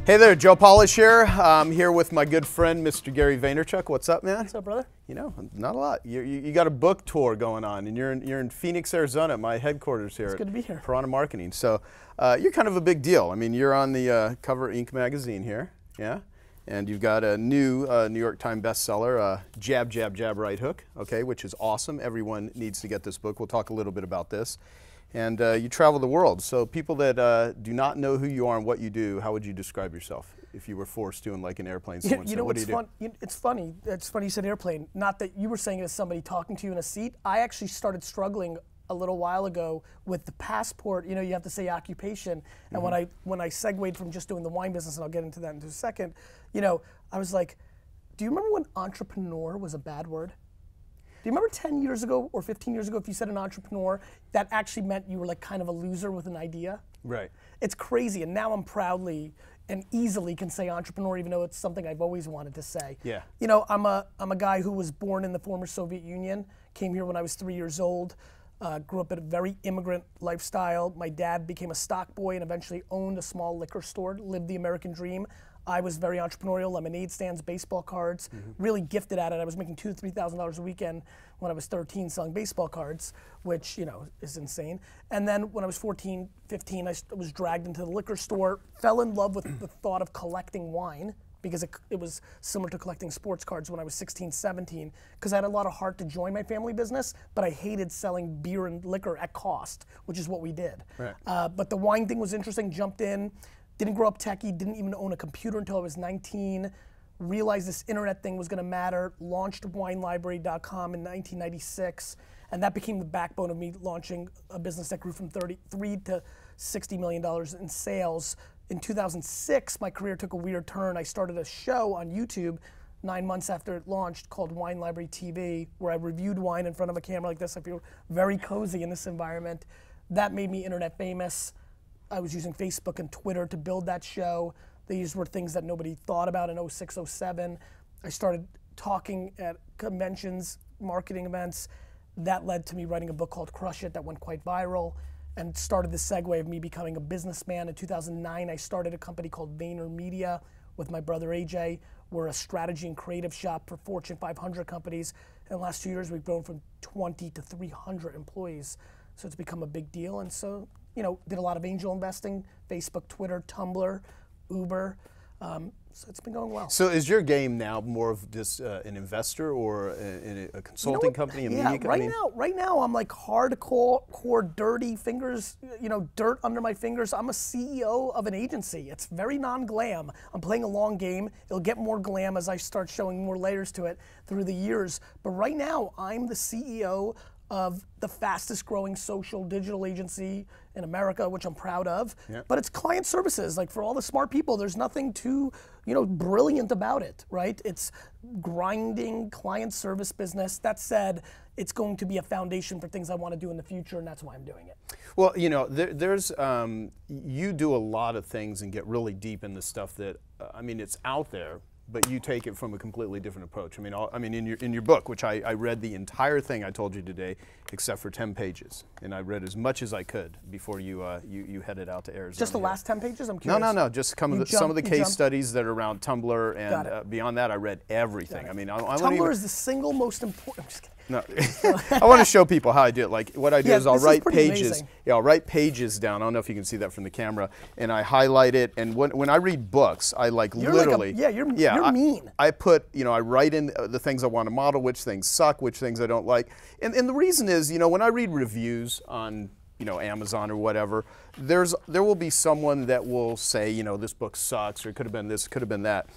Hey there, Joe Polish here. I'm here with my good friend, Mr. Gary Vaynerchuk. What's up, man? What's up, brother? You know, not a lot. You got a book tour going on, and you're in Phoenix, Arizona, at my headquarters here. It's good to be here. Piranha Marketing. So you're kind of a big deal. I mean, you're on the cover Inc. magazine here, yeah? And you've got a new New York Times bestseller, Jab, Jab, Jab, Right Hook, okay, which is awesome. Everyone needs to get this book. We'll talk a little bit about this. And you travel the world. So people that do not know who you are and what you do, how would you describe yourself if you were forced to in like an airplane? You know what's fun? It's funny. It's funny you said airplane. Not that you were saying it as somebody talking to you in a seat. I actually started struggling a little while ago with the passport. You know, you have to say occupation. And when I segued from just doing the wine business, and I'll get into that in a second, you know, I was like, do you remember when entrepreneur was a bad word? Do you remember 10 years ago or 15 years ago if you said an entrepreneur, that actually meant you were like kind of a loser with an idea? Right. It's crazy, and now I'm proudly and easily can say entrepreneur, even though it's something I've always wanted to say. Yeah. You know, I'm a guy who was born in the former Soviet Union, came here when I was 3 years old, grew up in a very immigrant lifestyle. My dad became a stock boy and eventually owned a small liquor store, lived the American dream. I was very entrepreneurial, lemonade stands, baseball cards, really gifted at it. I was making $2,000 to $3,000 a weekend when I was 13 selling baseball cards, which, you know, is insane. And then when I was 14, 15, I was dragged into the liquor store, fell in love with the thought of collecting wine because it was similar to collecting sports cards when I was 16, 17, because I had a lot of heart to join my family business, but I hated selling beer and liquor at cost, which is what we did. Right. But the wine thing was interesting, jumped in. Didn't grow up techie, didn't even own a computer until I was 19, realized this internet thing was gonna matter, launched WineLibrary.com in 1996, and that became the backbone of me launching a business that grew from $33 to $60 million in sales. In 2006, my career took a weird turn. I started a show on YouTube 9 months after it launched called Wine Library TV, where I reviewed wine in front of a camera like this. I feel very cozy in this environment. That made me internet famous. I was using Facebook and Twitter to build that show. These were things that nobody thought about in 06, 07. I started talking at conventions, marketing events. That led to me writing a book called Crush It that went quite viral and started the segue of me becoming a businessman. In 2009, I started a company called Vaynermedia with my brother AJ. We're a strategy and creative shop for Fortune 500 companies. In the last 2 years, we've grown from 20 to 300 employees. So it's become a big deal. And so, you know, did a lot of angel investing, Facebook, Twitter, Tumblr, Uber. So it's been going well. So is your game now more of just an investor or a consulting company, a media company? Right now I'm like hardcore, dirty fingers, you know, dirt under my fingers. I'm a CEO of an agency. It's very non-glam. I'm playing a long game. It'll get more glam as I start showing more layers to it through the years. But right now I'm the CEO of the fastest growing social digital agency in America, which I'm proud of. Yeah. But it's client services. Like for all the smart people, there's nothing too, you know, brilliant about it, right? It's grinding client service business. That said, it's going to be a foundation for things I want to do in the future, and that's why I'm doing it. Well, you know, you do a lot of things and get really deep into stuff that, I mean, it's out there, but you take it from a completely different approach. I mean, in your book, which I read the entire thing I told you today, except for 10 pages, and I read as much as I could before you headed out to Arizona. Just the last 10 pages? I'm curious. No. Just some of the case studies that are around Tumblr, and beyond that, I read everything. I mean, Tumblr is the single most important. I'm just kidding. No, I want to show people how I do it. Like what I do is I'll write pages. Amazing. Yeah, I'll write pages down. I don't know if you can see that from the camera, and I highlight it. And when I read books, I like literally. You're mean. I put, you know, I write in the things I want to model, which things suck, which things I don't like, and the reason is, you know, when I read reviews on, you know, Amazon or whatever, there will be someone that will say, you know, this book sucks, or it could have been this, could have been that.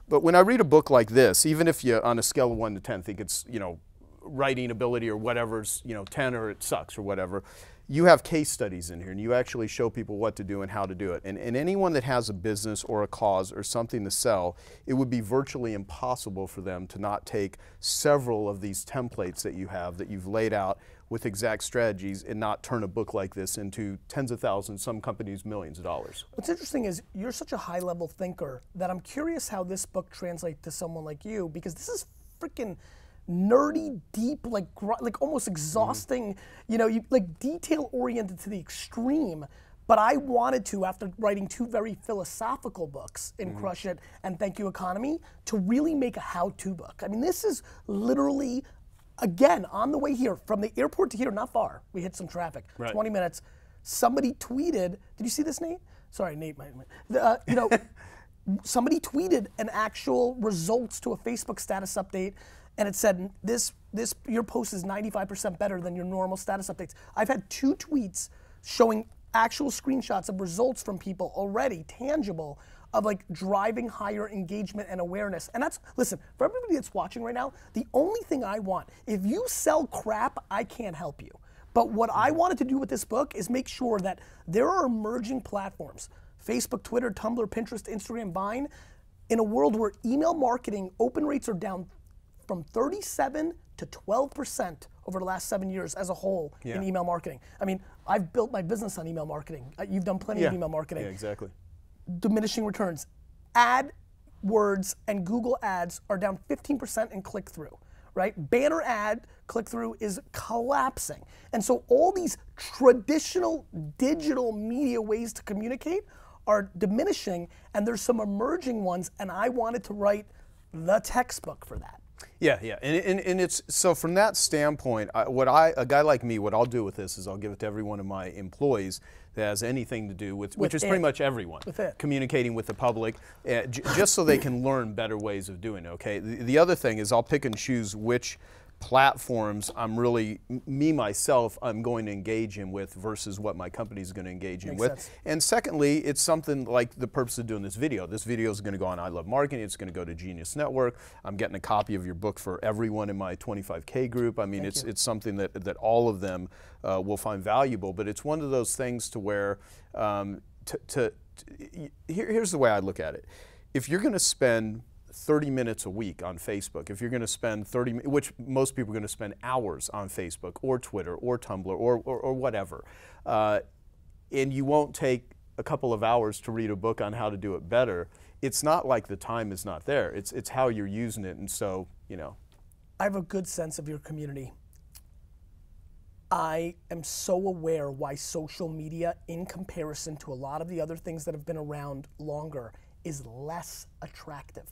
But when I read a book like this, even if you on a scale of 1 to 10 think it's, you know, writing ability or whatever's, you know, 10 or it sucks or whatever, you have case studies in here and you actually show people what to do and how to do it. And anyone that has a business or a cause or something to sell, it would be virtually impossible for them to not take several of these templates that you have that you've laid out with exact strategies and not turn a book like this into tens of thousands, some companies millions of dollars. What's interesting is you're such a high level thinker that I'm curious how this book translates to someone like you, because this is freaking nerdy, deep, like almost exhausting, you know, like detail oriented to the extreme. But I wanted to, after writing 2 very philosophical books in Crush It and Thank You Economy, to really make a how-to book. I mean, this is literally, again, on the way here, from the airport to here, not far. We hit some traffic, 20 minutes. Somebody tweeted, did you see this, Nate? Sorry, Nate. You know, somebody tweeted an actual results to a Facebook status update, and it said, your post is 95% better than your normal status updates. I've had 2 tweets showing actual screenshots of results from people already, tangible, of like driving higher engagement and awareness. And that's, listen, for everybody that's watching right now, the only thing I want, if you sell crap, I can't help you. But what I wanted to do with this book is make sure that there are emerging platforms, Facebook, Twitter, Tumblr, Pinterest, Instagram, Vine, in a world where email marketing open rates are down from 37 to 12% over the last 7 years as a whole in email marketing. I mean, I've built my business on email marketing. You've done plenty of email marketing. Yeah, exactly. Diminishing returns. AdWords and Google ads are down 15% in click-through, right? Banner ad click-through is collapsing. And so all these traditional digital media ways to communicate are diminishing, and there's some emerging ones, and I wanted to write the textbook for that. Yeah, yeah, and it's, so from that standpoint, a guy like me, what I'll do with this is I'll give it to every one of my employees that has anything to do with which is pretty much everyone, communicating with the public, just so they can learn better ways of doing it, okay? The other thing is I'll pick and choose which platforms I'm going to engage in with versus what my company is going to engage in with. Sense. And secondly, it's something like the purpose of doing this video. This video is going to go on I Love Marketing. It's going to go to Genius Network. I'm getting a copy of your book for everyone in my 25K group. I mean, it's something that all of them will find valuable, but it's one of those things to where, here's the way I look at it. If you're going to spend 30 minutes a week on Facebook, if you're going to spend which most people are going to spend hours on Facebook or Twitter or Tumblr or whatever, and you won't take a couple of hours to read a book on how to do it better, it's not like the time is not there. It's how you're using it, and so, you know. I have a good sense of your community. I am so aware why social media, in comparison to a lot of the other things that have been around longer, is less attractive.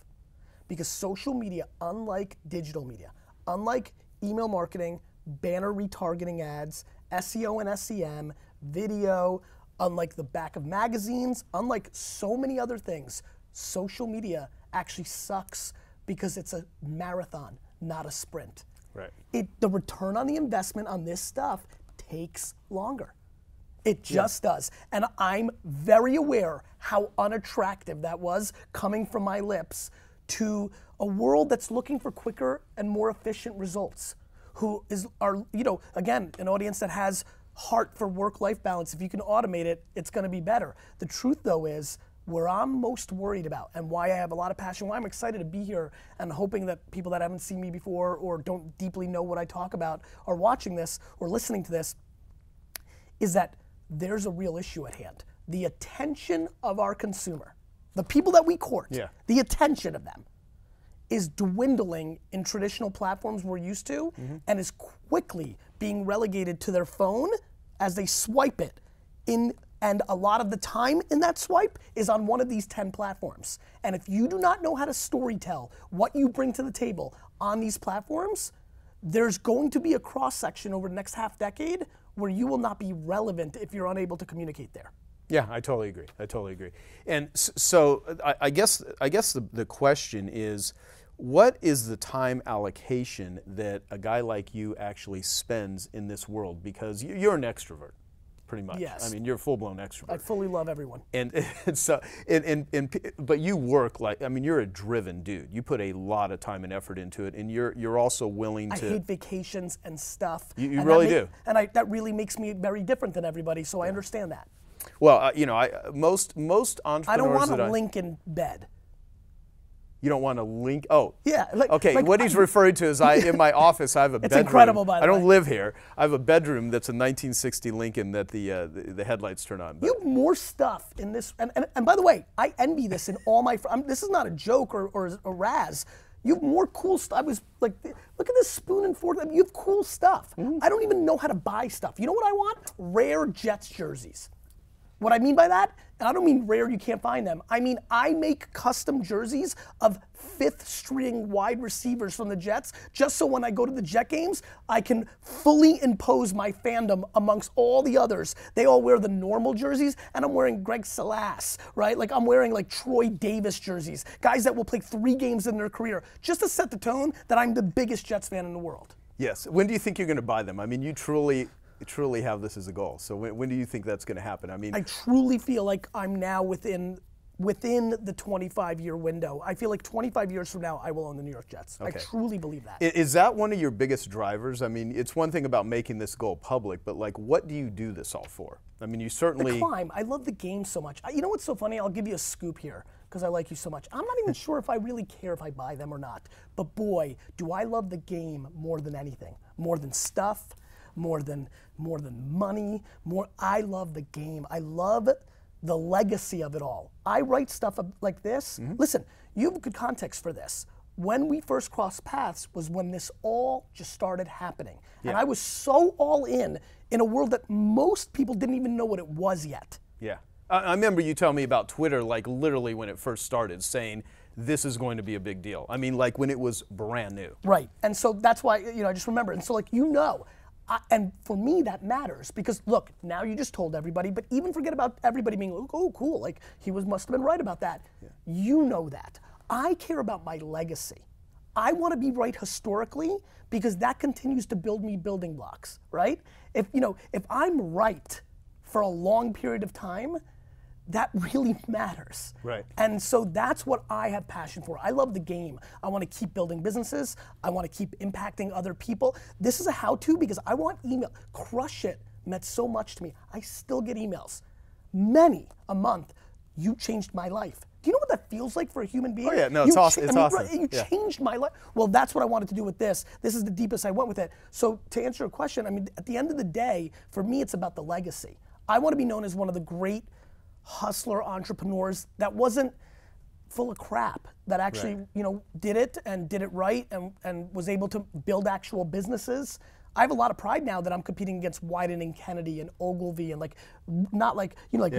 Because social media, unlike digital media, unlike email marketing, banner retargeting ads, SEO and SEM, video, unlike the back of magazines, unlike so many other things, social media actually sucks because it's a marathon, not a sprint. Right. The return on the investment on this stuff takes longer. It just does. And I'm very aware how unattractive that was coming from my lips to a world that's looking for quicker and more efficient results, again, an audience that has heart for work-life balance. If you can automate it, it's gonna be better. The truth though is, where I'm most worried about and why I have a lot of passion, why I'm excited to be here and hoping that people that haven't seen me before or don't deeply know what I talk about are watching this or listening to this, is that there's a real issue at hand. The attention of our consumer, the people that we court, the attention of them is dwindling in traditional platforms we're used to and is quickly being relegated to their phone as they swipe it. And a lot of the time in that swipe is on one of these 10 platforms. And if you do not know how to storytell what you bring to the table on these platforms, there's going to be a cross-section over the next half decade where you will not be relevant if you're unable to communicate there. Yeah, I totally agree. I totally agree. And so I guess the question is, what is the time allocation that a guy like you actually spends in this world? Because you're an extrovert, pretty much. Yes. I mean, you're a full-blown extrovert. I fully love everyone. But you work like, I mean, you're a driven dude. You put a lot of time and effort into it, and you're also willing to. I hate vacations and stuff. You really do. And that really makes me very different than everybody, so I understand that. Well, most entrepreneurs. I don't want to link in bed. You don't want to link? Oh. Yeah. Okay, what he's referring to is in my office I have a bedroom. It's incredible, by the way. I don't live here. I have a bedroom that's a 1960 Lincoln that the headlights turn on. You have more stuff in this, and by the way, I envy this in all my, this is not a joke or a razz. You have more cool stuff. I was like, look at this spoon and fork. You have cool stuff. I don't even know how to buy stuff. You know what I want? Rare Jets jerseys. What I mean by that, and I don't mean rare, you can't find them. I mean, I make custom jerseys of 5th string wide receivers from the Jets, just so when I go to the Jet games, I can fully impose my fandom amongst all the others. They all wear the normal jerseys, and I'm wearing Greg Salas, right? Like I'm wearing like Troy Davis jerseys, guys that will play 3 games in their career, just to set the tone that I'm the biggest Jets fan in the world. Yes. When do you think you're going to buy them? I mean, you truly have this as a goal. So when do you think that's going to happen? I mean, I truly feel like I'm now within the 25-year window. I feel like 25 years from now, I will own the New York Jets. Okay. I truly believe that. Is that one of your biggest drivers? I mean, it's one thing about making this goal public, but like, what do you do this all for? I mean, you certainly... The climb. I love the game so much. You know what's so funny? I'll give you a scoop here, because I like you so much. I'm not even sure if I really care if I buy them or not. But boy, do I love the game more than anything. More than stuff, more than money, I love the game. I love the legacy of it all. I write stuff like this. Listen, you have good context for this. When we first crossed paths was when this all just started happening. Yeah. And I was so all in a world that most people didn't even know what it was yet. Yeah. I remember you telling me about Twitter, like literally when it first started, saying this is going to be a big deal. I mean, like when it was brand new. Right. And so that's why, I just remember. And so like, and for me, that matters because look, now you just told everybody, but even forget about everybody being, oh, cool, like he must have been right about that. Yeah. You know that. I care about my legacy. I want to be right historically because that continues to build me building blocks, right? If I'm right for a long period of time, that really matters. Right. And so that's what I have passion for. I love the game. I want to keep building businesses. I want to keep impacting other people. This is a how-to because I want email. Crush It meant so much to me. I still get emails, many a month. You changed my life. Do you know what that feels like for a human being? Oh yeah, no, it's awesome. It's awesome. You changed my life. Well, that's what I wanted to do with this. This is the deepest I went with it. So to answer your question, I mean, at the end of the day, for me, it's about the legacy. I want to be known as one of the great hustler entrepreneurs that wasn't full of crap, that actually did it and did it right and was able to build actual businesses. I have a lot of pride now that I'm competing against Wyden and Kennedy and Ogilvy and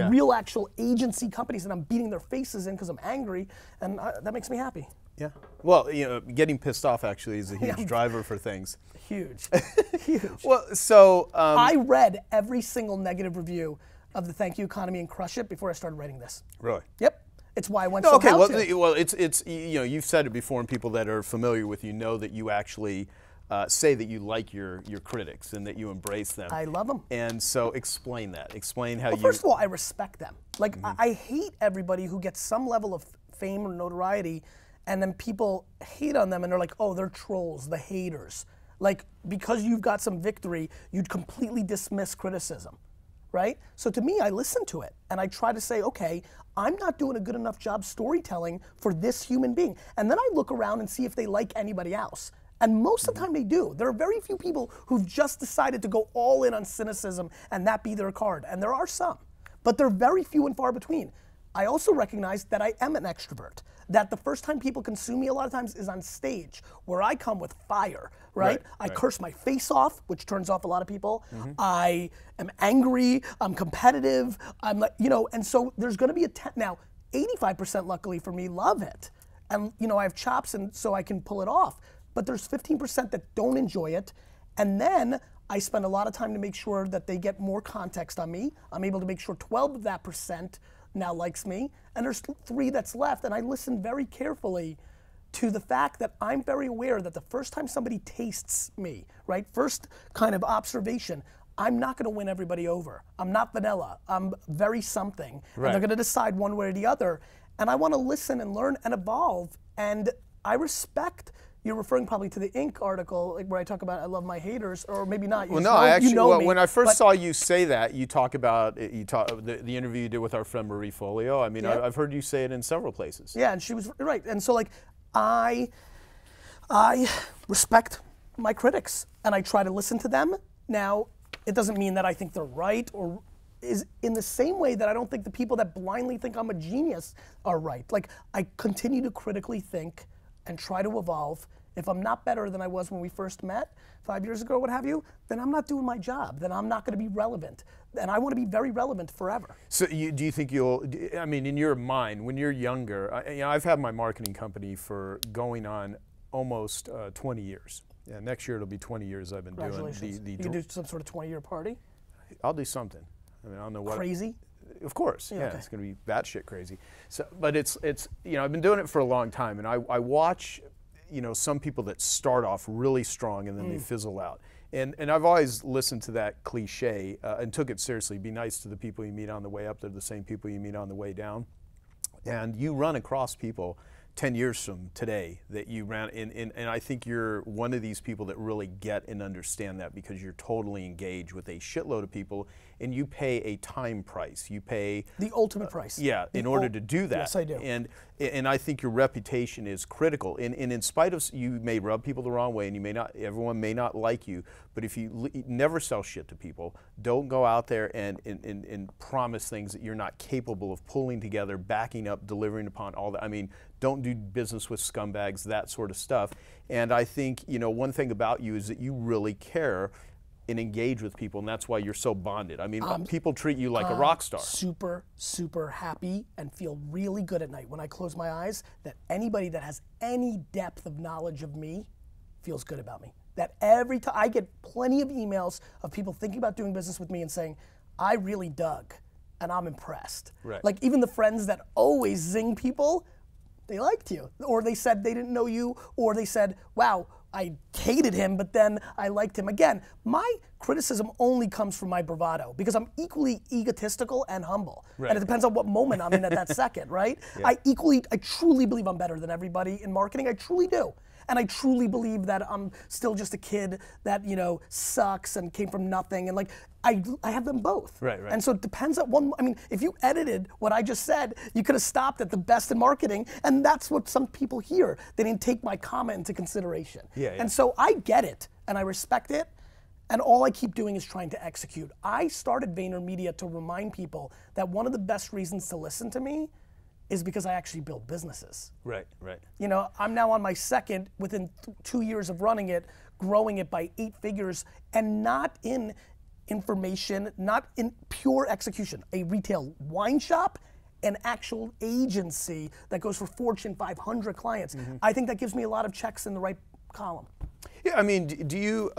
real actual agency companies that I'm beating their faces in because I'm angry, and that makes me happy. Yeah. Well, getting pissed off actually is a huge driver for things. Huge, huge. Well, so I read every single negative review of the Thank You Economy and Crush It before I started writing this. Really? Yep. It's why I went okay. how-to. Well, it's you've said it before, and people that are familiar with you know that you actually say that you like your critics and that you embrace them. I love them. And so explain that. Explain how you. First of all, I respect them. Like I hate everybody who gets some level of fame or notoriety, and then people hate on them, and they're like, oh, they're trolls, the haters. Like because you've got some victory, you'd completely dismiss criticism. Right? So to me, I listen to it and I try to say, okay, I'm not doing a good enough job storytelling for this human being. And then I look around and see if they like anybody else. And most of the time they do. There are very few people who've just decided to go all in on cynicism and that be their card. And there are some, but they're very few and far between. I also recognize that I am an extrovert, that the first time people consume me a lot of times is on stage, where I come with fire, right? I curse my face off, which turns off a lot of people. I am angry, I'm competitive, I'm like, and so there's gonna be now, 85% luckily for me love it. And I have chops and so I can pull it off. But there's 15% that don't enjoy it. And then I spend a lot of time to make sure that they get more context on me. I'm able to make sure 12 of that percent now likes me, and there's 3 that's left, and I listen very carefully to the fact that I'm very aware that the first time somebody tastes me, right, first kind of observation, I'm not gonna win everybody over. I'm not vanilla, I'm very something, and they're gonna decide one way or the other, and I wanna listen and learn and evolve, and I respect. You're referring probably to the Inc. article where I talk about I love my haters, or maybe not. Well, no, I actually. When I first saw you say that, you talk about the interview you did with our friend Marie Folio. I mean, I've heard you say it in several places. Yeah, and she was right. And so, like, I respect my critics, and I try to listen to them. Now, it doesn't mean that I think they're right, or is in the same way that I don't think the people that blindly think I'm a genius are right. Like, I continue to critically think and try to evolve If I'm not better than I was when we first met 5 years ago, what have you, then I'm not doing my job. Then I'm not going to be relevant. And I want to be very relevant forever. So do you think you'll, I mean, in your mind, when you're younger, you know, I've had my marketing company for going on almost 20 years. Yeah, next year it'll be 20 years I've been doing Congratulations. You can do some sort of 20-year party? I'll do something. I mean, I don't know what. Crazy? Of course, yeah, okay. It's going to be batshit crazy. So, but it's you know, I've been doing it for a long time, and I watch, you know, some people that start off really strong and then they fizzle out. And I've always listened to that cliche and took it seriously. Be nice to the people you meet on the way up. They're the same people you meet on the way down. And you run across people 10 years from today that you ran and I think you're one of these people that really get and understand that, because you're totally engaged with a shitload of people and you pay a time price. You pay the ultimate price. Yeah, in order to do that. Yes, I do. And I think your reputation is critical. And in spite of, you may rub people the wrong way, and you may not, everyone may not like you, but if you never sell shit to people, don't go out there and promise things that you're not capable of pulling together, backing up, delivering upon, all that. I mean, don't do business with scumbags, that sort of stuff. And I think, you know, one thing about you is that you really care and engage with people, and that's why you're so bonded. I mean, people treat you like a rock star. Super, super happy and feel really good at night when I close my eyes that anybody that has any depth of knowledge of me feels good about me. That every time, I get plenty of emails of people thinking about doing business with me and saying, I really dug and I'm impressed. Right. Like even the friends that always zing people, they liked you. Or they said they didn't know you, or they said, wow, I hated him, but then I liked him. Again, my criticism only comes from my bravado, because I'm equally egotistical and humble. Right. And it depends on what moment I'm in at that second, right? Yeah. I truly believe I'm better than everybody in marketing. I truly do. And I truly believe that I'm still just a kid that, you know, sucks and came from nothing. And like, I have them both. Right. And so it depends on one, I mean, if you edited what I just said, you could have stopped at the best in marketing, and that's what some people hear. They didn't take my comment into consideration. Yeah. And so I get it, and I respect it, and all I keep doing is trying to execute. I started Vaynermedia to remind people that one of the best reasons to listen to me is because I actually build businesses. Right. You know, I'm now on my second, within 2 years of running it, growing it by 8 figures, and not in information, not in pure execution. A retail wine shop, an actual agency that goes for Fortune 500 clients. I think that gives me a lot of checks in the right column. Yeah, I mean, do you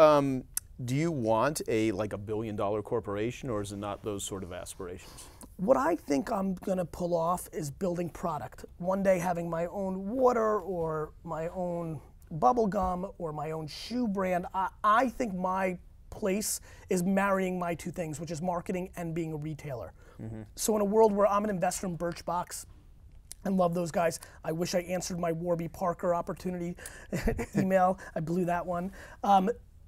want a $1 billion corporation, or is it not those sort of aspirations? What I think I'm gonna pull off is building product. One day having my own water, or my own bubble gum, or my own shoe brand. I think my place is marrying my two things, which is marketing and being a retailer. So in a world where I'm an investor in Birchbox, and love those guys. I wish I answered my Warby Parker opportunity email. I blew that one.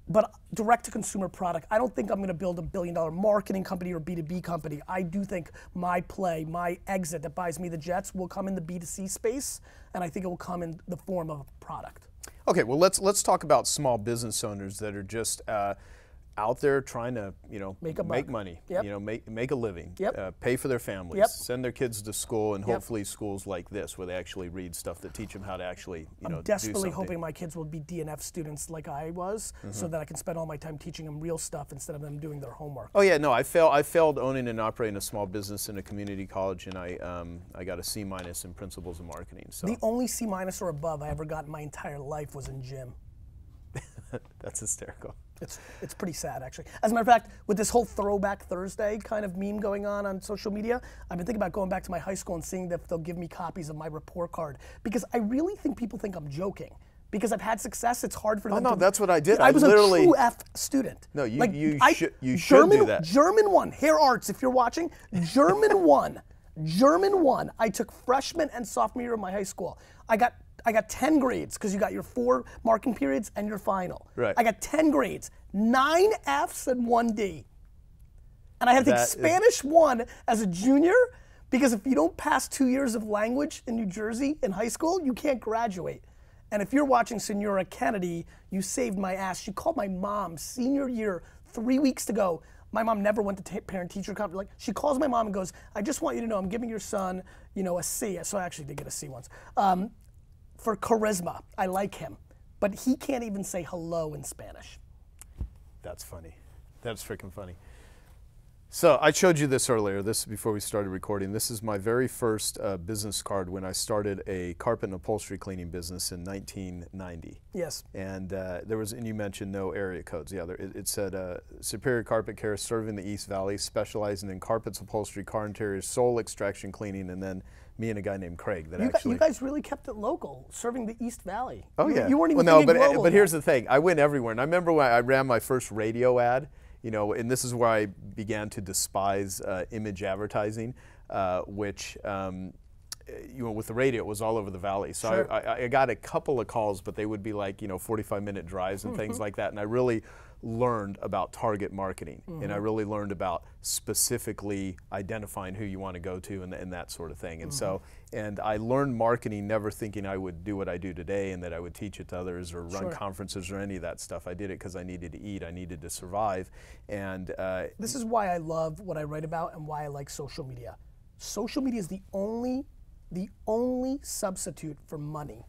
But direct-to-consumer product, I don't think I'm gonna build $1 billion marketing company or B2B company. I do think my play, my exit that buys me the jets will come in the B2C space, and I think it will come in the form of a product. Okay, well let's talk about small business owners that are just out there trying to, you know, make money, Yep. you know, make a living, Yep. pay for their families, Yep. send their kids to school, and Yep. hopefully schools like this where they actually read stuff that teach them how to actually, you know, I'm desperately do something. hoping my kids will be DNF students like I was, so that I can spend all my time teaching them real stuff instead of them doing their homework. Oh yeah, no, I failed owning and operating a small business in a community college, and I got a C- in principles of marketing. So The only C- or above I ever got in my entire life was in gym. that's hysterical. It's pretty sad, actually. As a matter of fact, with this whole Throwback Thursday kind of meme going on social media, I've been thinking about going back to my high school and seeing if they'll give me copies of my report card, because I really think people think I'm joking. Because I've had success, it's hard for them to. Oh no, that's what I did. I was literally a true F student. No, you German, should do that. German 1, Hair Arts, if you're watching, German 1. German 1. I took freshman and sophomore year of my high school. I got 10 grades, because you got your 4 marking periods and your final. Right. I got 10 grades, 9 Fs and 1 D. And I had to take Spanish 1 as a junior, because if you don't pass 2 years of language in New Jersey in high school, you can't graduate. And if you're watching Senora Kennedy, you saved my ass. She called my mom senior year, 3 weeks to go. My mom never went to parent-teacher conference. Like, she calls my mom and goes, I just want you to know I'm giving your son, you know, a C. So I actually did get a C once. For charisma, I like him. but he can't even say hello in Spanish. That's funny. That's freaking funny. So I showed you this earlier, this before we started recording. This is my very first business card when I started a carpet and upholstery cleaning business in 1990. Yes. And there was, and you mentioned no area codes. Yeah, it said Superior Carpet Care, serving the East Valley, specializing in carpets, upholstery, car interiors, sole extraction cleaning, and then me and a guy named Craig that You guys really kept it local, serving the East Valley. Oh yeah. You weren't even well, no, thinking global. but here's the thing. I went everywhere, and I remember when I ran my first radio ad. You know, and this is where I began to despise image advertising, which, you know, with the radio, it was all over the valley. So Sure. I got a couple of calls, but they would be like, you know, 45-minute drives and things like that. And I really learned about target marketing, and I really learned about specifically identifying who you want to go to and that sort of thing. And so, and I learned marketing never thinking I would do what I do today and that I would teach it to others or run conferences or any of that stuff. I did it because I needed to eat, I needed to survive. And this is why I love what I write about and why I like social media. Social media is the only substitute for money,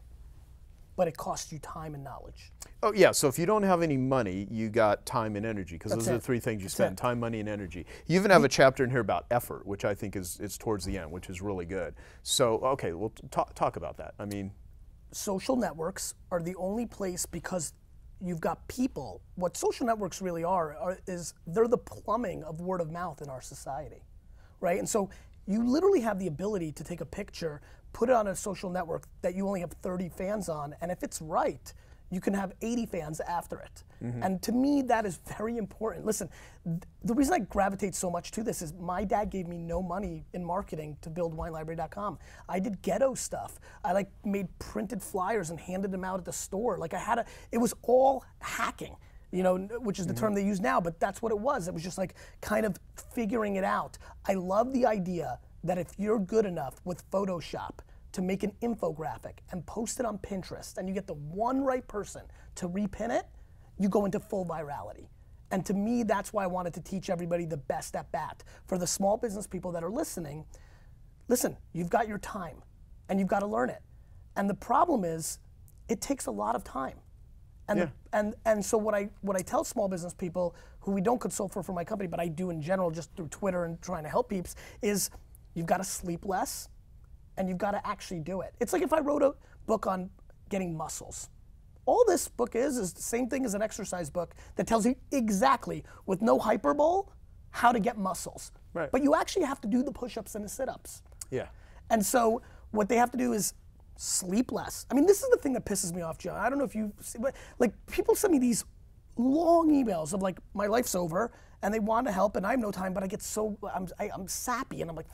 but it costs you time and knowledge. Oh yeah, so if you don't have any money, you got time and energy, because those are the three things you spend: time, money, and energy. You even have a chapter in here about effort, which I think is towards the end, which is really good. So okay, well talk about that. I mean, social networks are the only place, because you've got people. What social networks really are is they're the plumbing of word of mouth in our society, right? And so you literally have the ability to take a picture, put it on a social network that you only have 30 fans on, and if it's right, you can have 80 fans after it. And to me, that is very important. Listen, the reason I gravitate so much to this is my dad gave me no money in marketing to build WineLibrary.com. I did ghetto stuff. I like made printed flyers and handed them out at the store. Like it was all hacking, you know, which is the term they use now, but that's what it was. It was just like kind of figuring it out. I love the idea that if you're good enough with Photoshop to make an infographic and post it on Pinterest, and you get the one right person to repin it, you go into full virality. And to me, that's why I wanted to teach everybody the best at bat. For the small business people that are listening, listen, you've got your time and you've got to learn it. And the problem is, it takes a lot of time. And and so what I tell small business people who we don't consult for my company, but I do in general just through Twitter and trying to help peeps, is you've got to sleep less and you've got to actually do it. It's like if I wrote a book on getting muscles. All this book is the same thing as an exercise book that tells you exactly, with no hyperbole, how to get muscles. Right. But you actually have to do the push-ups and the sit-ups. yeah. And so what they have to do is sleep less. I mean, this is the thing that pisses me off, Joe. I don't know if you see, but like people send me these long emails of like, my life's over, and they want to help, and I have no time, but I get so, I'm sappy, and I'm like,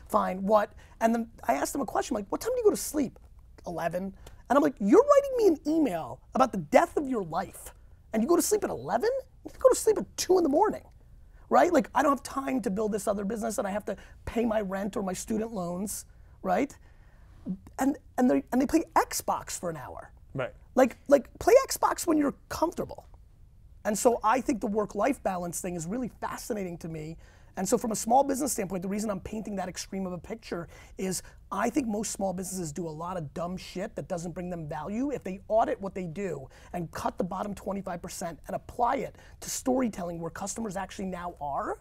fine, what? And then I ask them a question, like, what time do you go to sleep? 11. And I'm like, you're writing me an email about the death of your life, and you go to sleep at 11? You go to sleep at 2 in the morning, right? Like, I don't have time to build this other business, and I have to pay my rent or my student loans, right? And they play Xbox for an hour. Right. Like play Xbox when you're comfortable. And so I think the work-life balance thing is really fascinating to me. And so from a small business standpoint, the reason I'm painting that extreme of a picture is I think most small businesses do a lot of dumb shit that doesn't bring them value. If they audit what they do and cut the bottom 25% and apply it to storytelling where customers actually now are,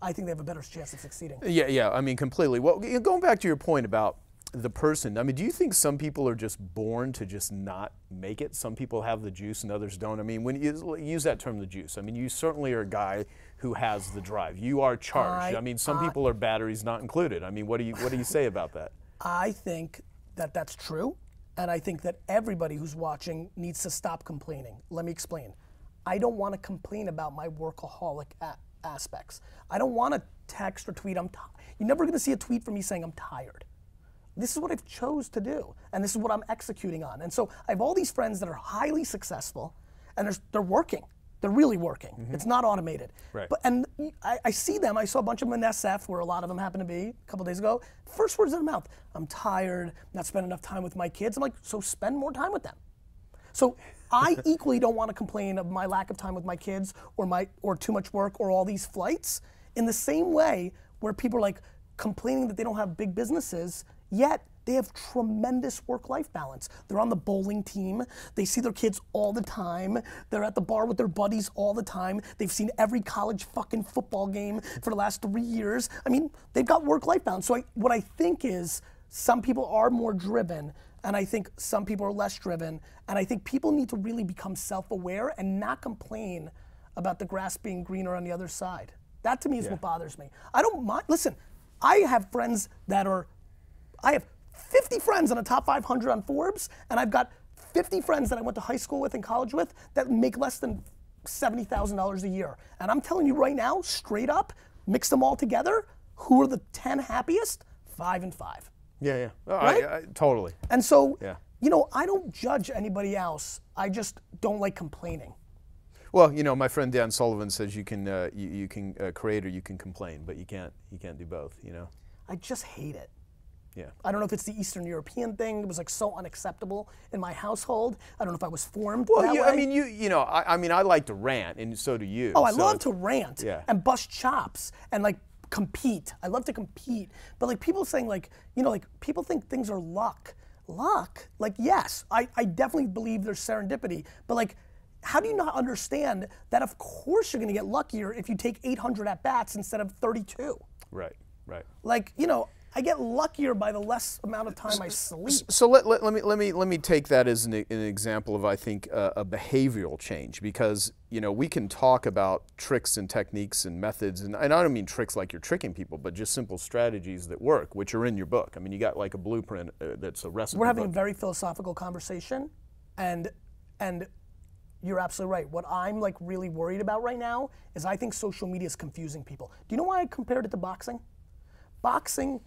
I think they have a better chance of succeeding. Yeah, I mean, completely. Well, going back to your point about the person, I mean, do you think some people are just born to just not make it? Some people have the juice and others don't. I mean, when you use that term, the juice, I mean, you certainly are a guy who has the drive. You are charged. I mean, some people are batteries not included. I mean, what do you say about that? I think that that's true, and I think that everybody who's watching needs to stop complaining. Let me explain. I don't want to complain about my workaholic aspects. I don't want to text or tweet, you're never going to see a tweet from me saying I'm tired. This is what I've chose to do, and this is what I'm executing on. And so I have all these friends that are highly successful, and they're working. They're really working. It's not automated. Right. And I see them. I saw a bunch of them in SF, where a lot of them happen to be a couple days ago. First words out of their mouth: I'm tired, not spending enough time with my kids. I'm like, so spend more time with them. So I equally don't want to complain of my lack of time with my kids, or too much work, or all these flights. In the same way, where people are like complaining that they don't have big businesses, yet they have tremendous work-life balance. They're on the bowling team. They see their kids all the time. They're at the bar with their buddies all the time. They've seen every college fucking football game for the last 3 years. I mean, they've got work-life balance. So what I think is some people are more driven, and I think some people are less driven, and I think people need to really become self-aware and not complain about the grass being greener on the other side. That to me is what bothers me. I don't mind, listen, I have friends that are, I have 50 friends on the top 500 on Forbes, and I've got 50 friends that I went to high school with and college with that make less than $70,000 a year. And I'm telling you right now, straight up, mix them all together, who are the 10 happiest? 5 and 5. Yeah. Right? I totally. And so, you know, I don't judge anybody else. I just don't like complaining. Well, you know, my friend Dan Sullivan says you can create or you can complain, but you can't do both. You know. I just hate it. Yeah. I don't know if it's the Eastern European thing. It was like so unacceptable in my household. I don't know if I was formed that way. I mean, you know, I mean, I like to rant, and so do you. Oh, I love to rant and bust chops and like compete. I love to compete. But like people saying like, you know, like people think things are luck. Luck? Like, yes, I definitely believe there's serendipity. But like, how do you not understand that of course you're gonna get luckier if you take 800 at-bats instead of 32? Right. Like, you know, I get luckier by the less amount of time I sleep. So let me take that as an example of, I think, a behavioral change, because you know we can talk about tricks and techniques and methods, and I don't mean tricks like you're tricking people, but just simple strategies that work, which are in your book. I mean, you got like a blueprint that's a recipe. We're having a very philosophical conversation, and you're absolutely right. What I'm like really worried about right now is I think social media is confusing people. Do you know why I compared it to boxing? Boxing,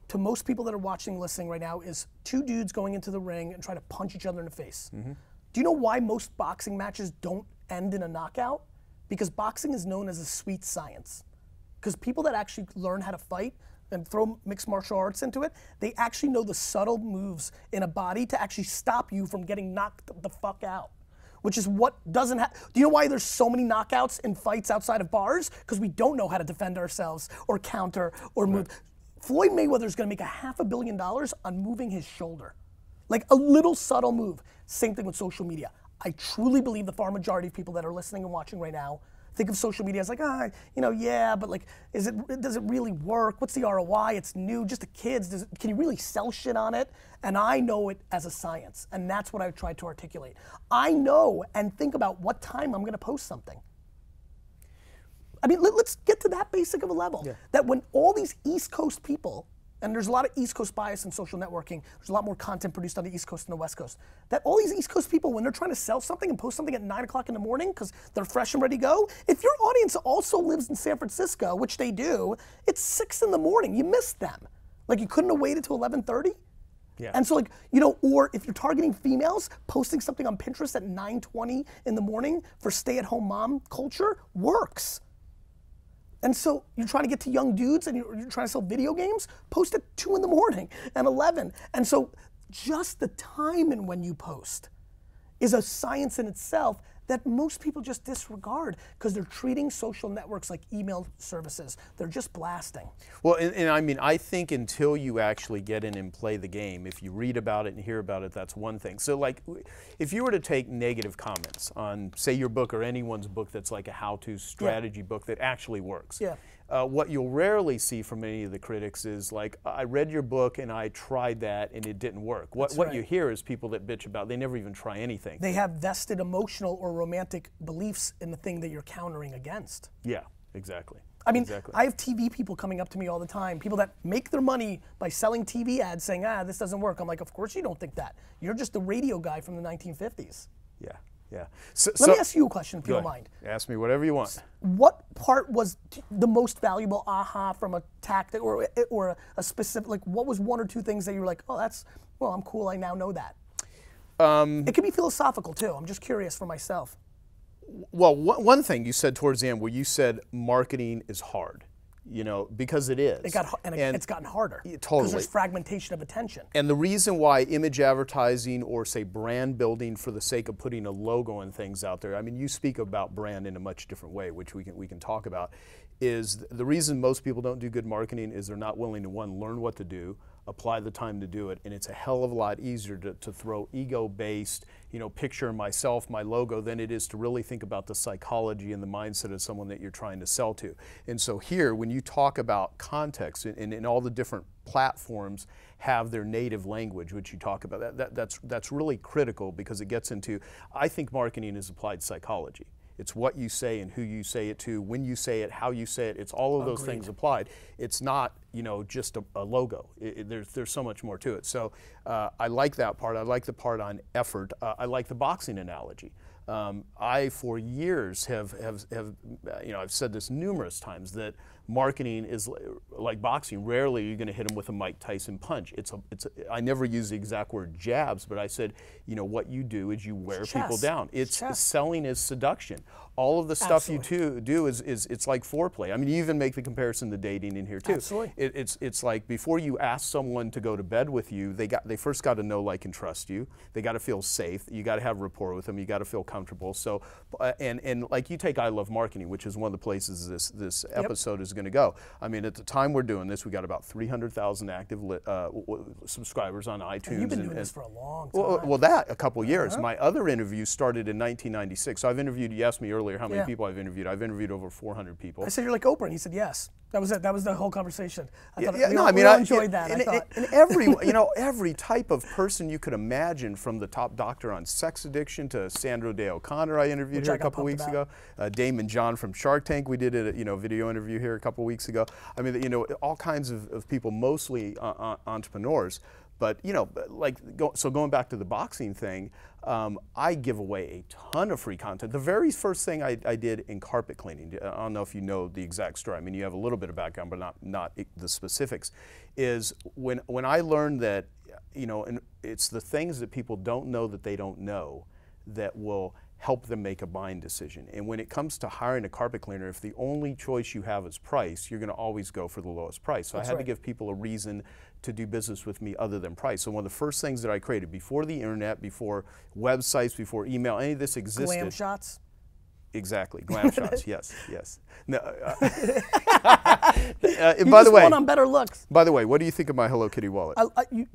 to most people that are watching and listening right now, is two dudes going into the ring and trying to punch each other in the face. Do you know why most boxing matches don't end in a knockout? Because boxing is known as a sweet science. Because people that actually learn how to fight and throw mixed martial arts into it, they actually know the subtle moves in a body to actually stop you from getting knocked the fuck out. Which is what doesn't happen. Do you know why there's so many knockouts in fights outside of bars? Because we don't know how to defend ourselves or counter or move. Floyd Mayweather's gonna make $500 million on moving his shoulder. Like a little subtle move. Same thing with social media. I truly believe the far majority of people that are listening and watching right now think of social media as like, you know, yeah, but like, does it really work? What's the ROI? It's new, just the kids. Can you really sell shit on it? And I know it as a science, and that's what I tried to articulate. I know and think about what time I'm gonna post something. I mean, let's get to that basic of a level. That when all these East Coast people, and there's a lot of East Coast bias in social networking, there's a lot more content produced on the East Coast than the West Coast, that all these East Coast people, when they're trying to sell something and post something at 9 o'clock in the morning because they're fresh and ready to go, if your audience also lives in San Francisco, which they do, it's 6 in the morning, you missed them. Like you couldn't have waited till 11:30? And so like, you know, or if you're targeting females, posting something on Pinterest at 9:20 in the morning for stay-at-home mom culture works. And so you're trying to get to young dudes and you're trying to sell video games, post at 2 in the morning and 11. And so just the time and when you post is a science in itself that most people just disregard because they're treating social networks like email services. They're just blasting. Well, and I mean, I think until you actually get in and play the game, if you read about it and hear about it, that's one thing. So like, if you were to take negative comments on, say, your book or anyone's book that's like a how-to strategy book that actually works, what you'll rarely see from any of the critics is like, I read your book and I tried that and it didn't work. What you hear is people that bitch about, they never even try anything. They have vested emotional or romantic beliefs in the thing that you're countering against. Yeah, exactly. I mean, I have TV people coming up to me all the time, people that make their money by selling TV ads saying, this doesn't work. I'm like, of course you don't think that. You're just a radio guy from the 1950s. Yeah. Let me ask you a question if you don't mind. Ask me whatever you want. What part was the most valuable aha from a tactic or a specific, like what was 1 or 2 things that you were like, oh, well, I'm cool, I now know that? It can be philosophical too, I'm just curious for myself. Well, one thing you said towards the end where you said marketing is hard. You know, because it is. It's gotten harder. Totally. Because there's fragmentation of attention. And the reason why image advertising or say brand building for the sake of putting a logo and things out there, I mean, you speak about brand in a much different way, which we can talk about, is the reason most people don't do good marketing is they're not willing to, one, learn what to do, apply the time to do it, and it's a hell of a lot easier to throw ego-based, picture myself, my logo, than it is to really think about the psychology and the mindset of someone that you're trying to sell to. And so here, when you talk about context, and all the different platforms have their native language, which you talk about, that's really critical, because it gets into, I think marketing is applied psychology. It's what you say and who you say it to, when you say it, how you say it. It's all of those things applied. It's not, just a logo. There's so much more to it. So I like that part. I like the part on effort. I like the boxing analogy. I, for years, have I've said this numerous times, that marketing is like boxing. Rarely you're going to hit them with a Mike Tyson punch. I never use the exact word jabs, but I said, what you do is you wear people down. Selling is seduction. All of the stuff you do is it's like foreplay. I mean, you even make the comparison to dating in here too. Absolutely. It's like, before you ask someone to go to bed with you, they first got to know, like, and trust you. They got to feel safe. You got to have rapport with them. You got to feel comfortable. So, and like, you take I Love Marketing, which is one of the places this episode is going to go. I mean, at the time we're doing this, we got about 300,000 active subscribers on iTunes. And you've been doing this for a long time. Well, a couple years. My other interview started in 1996. So I've interviewed, you asked me earlier how many people I've interviewed. I've interviewed over 400 people. I said, you're like Oprah, and he said yes. That was it. That was the whole conversation. I thought we enjoyed that. And every every type of person you could imagine, from the top doctor on sex addiction to Sandra Day O'Connor, I interviewed her a couple weeks ago. Damon John from Shark Tank, we did a video interview here a couple weeks ago. I mean, all kinds of people, mostly entrepreneurs. But so going back to the boxing thing, I give away a ton of free content. The very first thing I did in carpet cleaning, I don't know if you know the exact story. I mean, you have a little bit of background, but not the specifics. Is when I learned that, and it's the things that people don't know that they don't know that will help them make a buying decision. And when it comes to hiring a carpet cleaner, if the only choice you have is price, you're going to always go for the lowest price. So I had to give people a reason to do business with me other than price. So one of the first things that I created, before the internet, before websites, before email, any of this existed. Glam shots? Exactly, glam shots. Yes. No, by the way, on better looks. By the way, what do you think of my Hello Kitty wallet?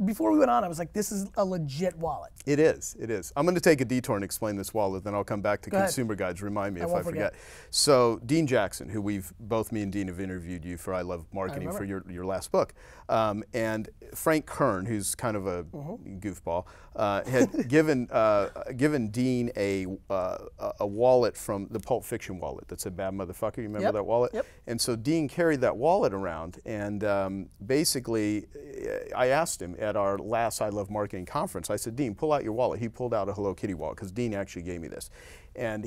Before we went on, I was like, this is a legit wallet. It is. I'm going to take a detour and explain this wallet, then I'll come back to consumer guides. Remind me if I forget. So Dean Jackson, who both me and Dean have interviewed you for I Love Marketing for your last book, and Frank Kern, who's kind of a goofball, had given Dean a wallet from the Pulp Fiction wallet that said "Bad Motherfucker." You remember that wallet? Yep. And so Dean carried that wallet around, and basically, I asked him at our last I Love Marketing conference. I said, "Dean, pull out your wallet." He pulled out a Hello Kitty wallet, because Dean actually gave me this. And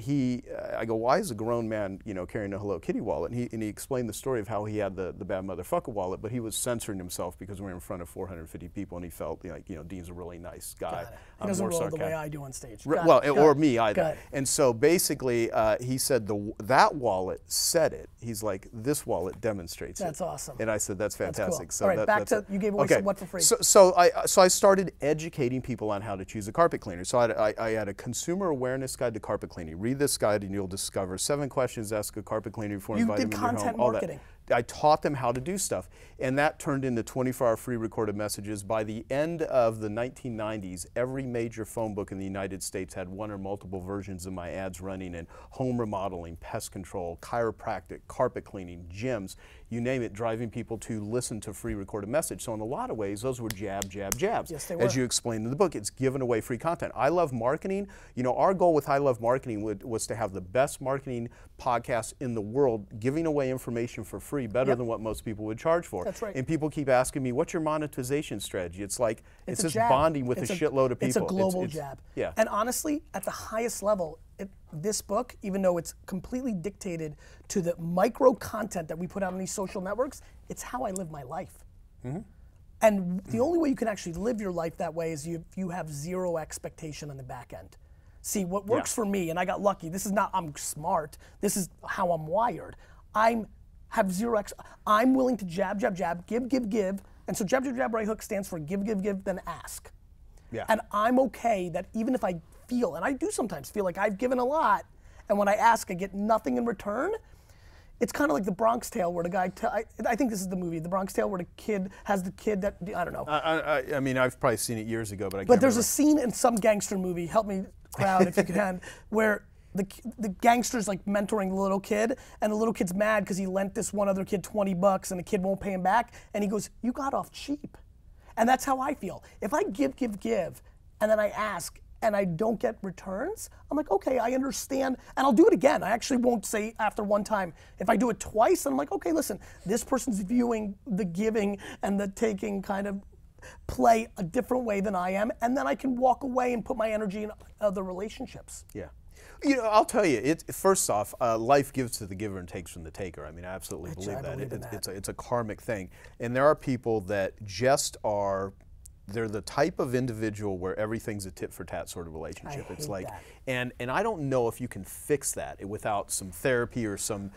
I go, "Why is a grown man, carrying a Hello Kitty wallet?" And he explained the story of how he had the Bad Motherfucker wallet, but he was censoring himself because we were in front of 450 people, and he felt like, Dean's a really nice guy. He doesn't roll the way I do on stage. Or me either. And so basically, he said that wallet said it. He's like, "This wallet demonstrates it." That's awesome. And I said, "That's fantastic." That's cool. All right, back to you gave away what for free. So I started educating people on how to choose a carpet cleaner. So I had a consumer awareness guide to carpet cleaning. Read this guide and you'll discover 7 questions to ask a carpet cleaner before inviting them in your home. You did content marketing. I taught them how to do stuff, and that turned into 24-hour free recorded messages. By the end of the 1990s, every major phone book in the United States had one or multiple versions of my ads running in home remodeling, pest control, chiropractic, carpet cleaning, gyms, you name it, driving people to listen to free recorded message. So in a lot of ways, those were jabs. Yes, they were. As you explained in the book, it's giving away free content. I Love Marketing. Our goal with I Love Marketing was to have the best marketing podcast in the world, giving away information for free, better than what most people would charge for. That's right. And people keep asking me, "What's your monetization strategy?" It's like, it's just bonding with a shitload of people. It's a global jab. Yeah. And honestly, at the highest level, this book, even though it's completely dictated to the micro content that we put out on these social networks, it's how I live my life. And the only way you can actually live your life that way is you have zero expectation on the back end. See, what works for me, and I got lucky, this is not, I'm smart, this is how I'm wired. Have zero I'm willing to jab, give. And so jab, right hook stands for give, then ask. Yeah. And I'm okay that even if I feel, and I do sometimes feel like I've given a lot, and when I ask, I get nothing in return, It's kind of like the Bronx Tale where the guy, I think this is the movie, the Bronx Tale where the kid has the kid that, I don't know. I mean, I've probably seen it years ago, but I can't But there's remember. a scene in some gangster movie, help me crowd if you can, where the gangster's like mentoring the little kid, and the little kid's mad because he lent this one other kid $20 and the kid won't pay him back, and he goes, "You got off cheap." And that's how I feel. If I give, and then I ask, and I don't get returns, I'm like, okay, I understand, and I'll do it again. I actually won't say after one time. If I do it twice, I'm like, okay, listen, this person's viewing the giving and the taking kind of play a different way than I am, and then I can walk away and put my energy in other relationships. Yeah. You know, I'll tell you, first off, life gives to the giver and takes from the taker. I mean, I absolutely believe that. It's a karmic thing. And there are people that just are, they're the type of individual where everything's a tit for tat sort of relationship. It's like, and I don't know if you can fix that without some therapy or some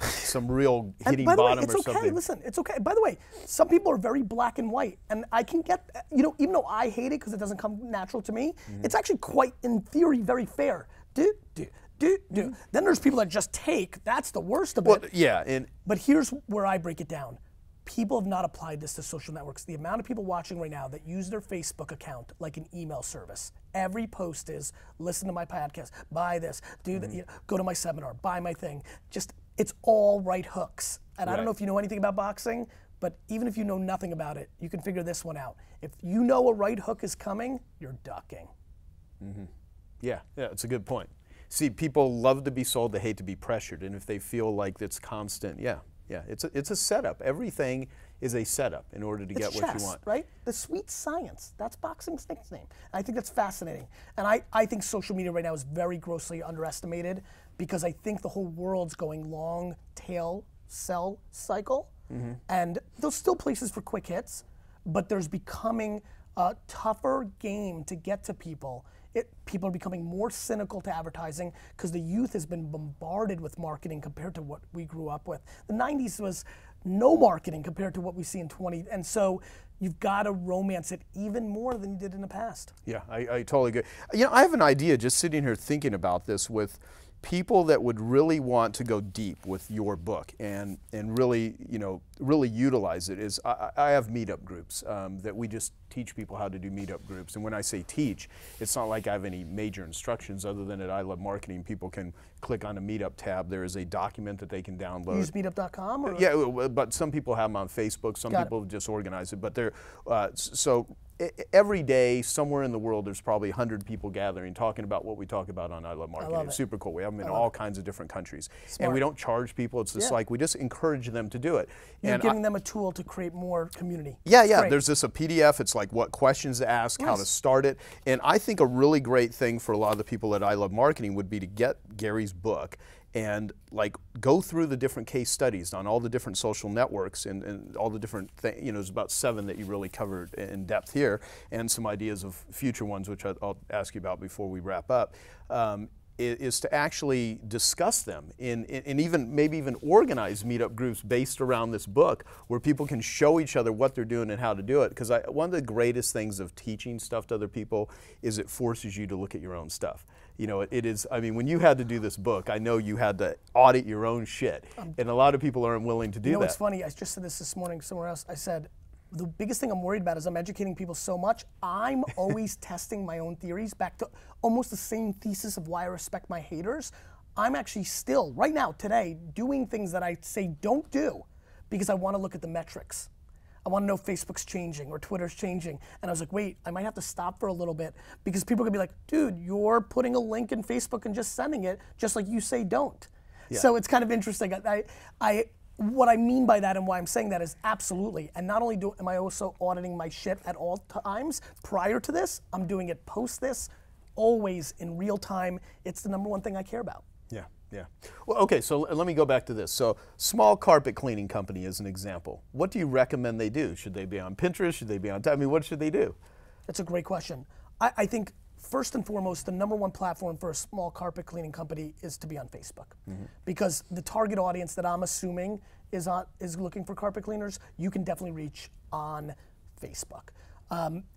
real hitting bottom or something. Okay, listen, it's okay. By the way, some people are very black and white, and I can get, you know, even though I hate it because it doesn't come natural to me, it's actually quite, in theory, very fair. Then there's people that just take, that's the worst of it. Well, yeah. But here's where I break it down. People have not applied this to social networks. The amount of people watching right now that use their Facebook account like an email service. Every post is, listen to my podcast, buy this, do that, you know, go to my seminar, buy my thing. Just, it's all right hooks. And I don't know if you know anything about boxing, but even if you know nothing about it, you can figure this one out. If you know a right hook is coming, you're ducking. Yeah, it's a good point. See, people love to be sold, they hate to be pressured, and if they feel like it's constant, it's a setup. Everything is a setup in order to get what you want. Right? The sweet science, that's boxing's nickname. I think that's fascinating. And I think social media right now is very grossly underestimated because I think the whole world's going long tail sell cycle, and there's still places for quick hits, but there's becoming a tougher game to get to people. People are becoming more cynical to advertising because the youth has been bombarded with marketing compared to what we grew up with. The 90s was no marketing compared to what we see in 20, and so you've got to romance it even more than you did in the past. Yeah, I totally agree. You know, I have an idea just sitting here thinking about this with people that would really want to go deep with your book and really, you know, really utilize it is I have meetup groups that we just teach people how to do meetup groups. And when I say teach, it's not like I have any major instructions other than at I Love Marketing. People can click on a meetup tab. There is a document that they can download. Use meetup.com? Or? Yeah, but some people have them on Facebook. Some people just organize it. But they're, so every day, somewhere in the world, there's probably 100 people gathering, talking about what we talk about on I Love Marketing. It's super cool. We have them in all kinds of different countries. And we don't charge people. It's just like, we just encourage them to do it. You're giving them a tool to create more community. Yeah. There's a PDF. It's like what questions to ask, how to start it. And I think a really great thing for a lot of the people at I Love Marketing would be to get Gary's book and like go through the different case studies on all the different social networks and all the different things. You know, there's about 7 that you really covered in depth here, and some ideas of future ones, which I'll ask you about before we wrap up. Is to actually discuss them and even maybe even organize meetup groups based around this book where people can show each other what they're doing and how to do it. Because one of the greatest things of teaching stuff to other people is it forces you to look at your own stuff. You know, it is, I mean, when you had to do this book, I know you had to audit your own shit. And a lot of people aren't willing to do that. You know, it's funny, I just said this morning somewhere else. I said, the biggest thing I'm worried about is I'm educating people so much, I'm always testing my own theories back to almost the same thesis of why I respect my haters. I'm actually still, right now, today, doing things that I say don't do because I want to look at the metrics. I want to know if Facebook's changing or Twitter's changing. And I was like, wait, I might have to stop for a little bit because people are going to be like, dude, you're putting a link in Facebook and just sending it, just like you say don't. Yeah. So it's kind of interesting. What I mean by that and why I'm saying that is absolutely, and not only am I also auditing my shit at all times prior to this, I'm doing it post this, always in real time. It's the #1 thing I care about. Yeah. Well, okay, so let me go back to this. So, small carpet cleaning company is an example. What do you recommend they do? Should they be on Pinterest? Should they be on, I mean, what should they do? That's a great question. I think first and foremost, the #1 platform for a small carpet cleaning company is to be on Facebook. Because the target audience that I'm assuming is looking for carpet cleaners, you can definitely reach on Facebook.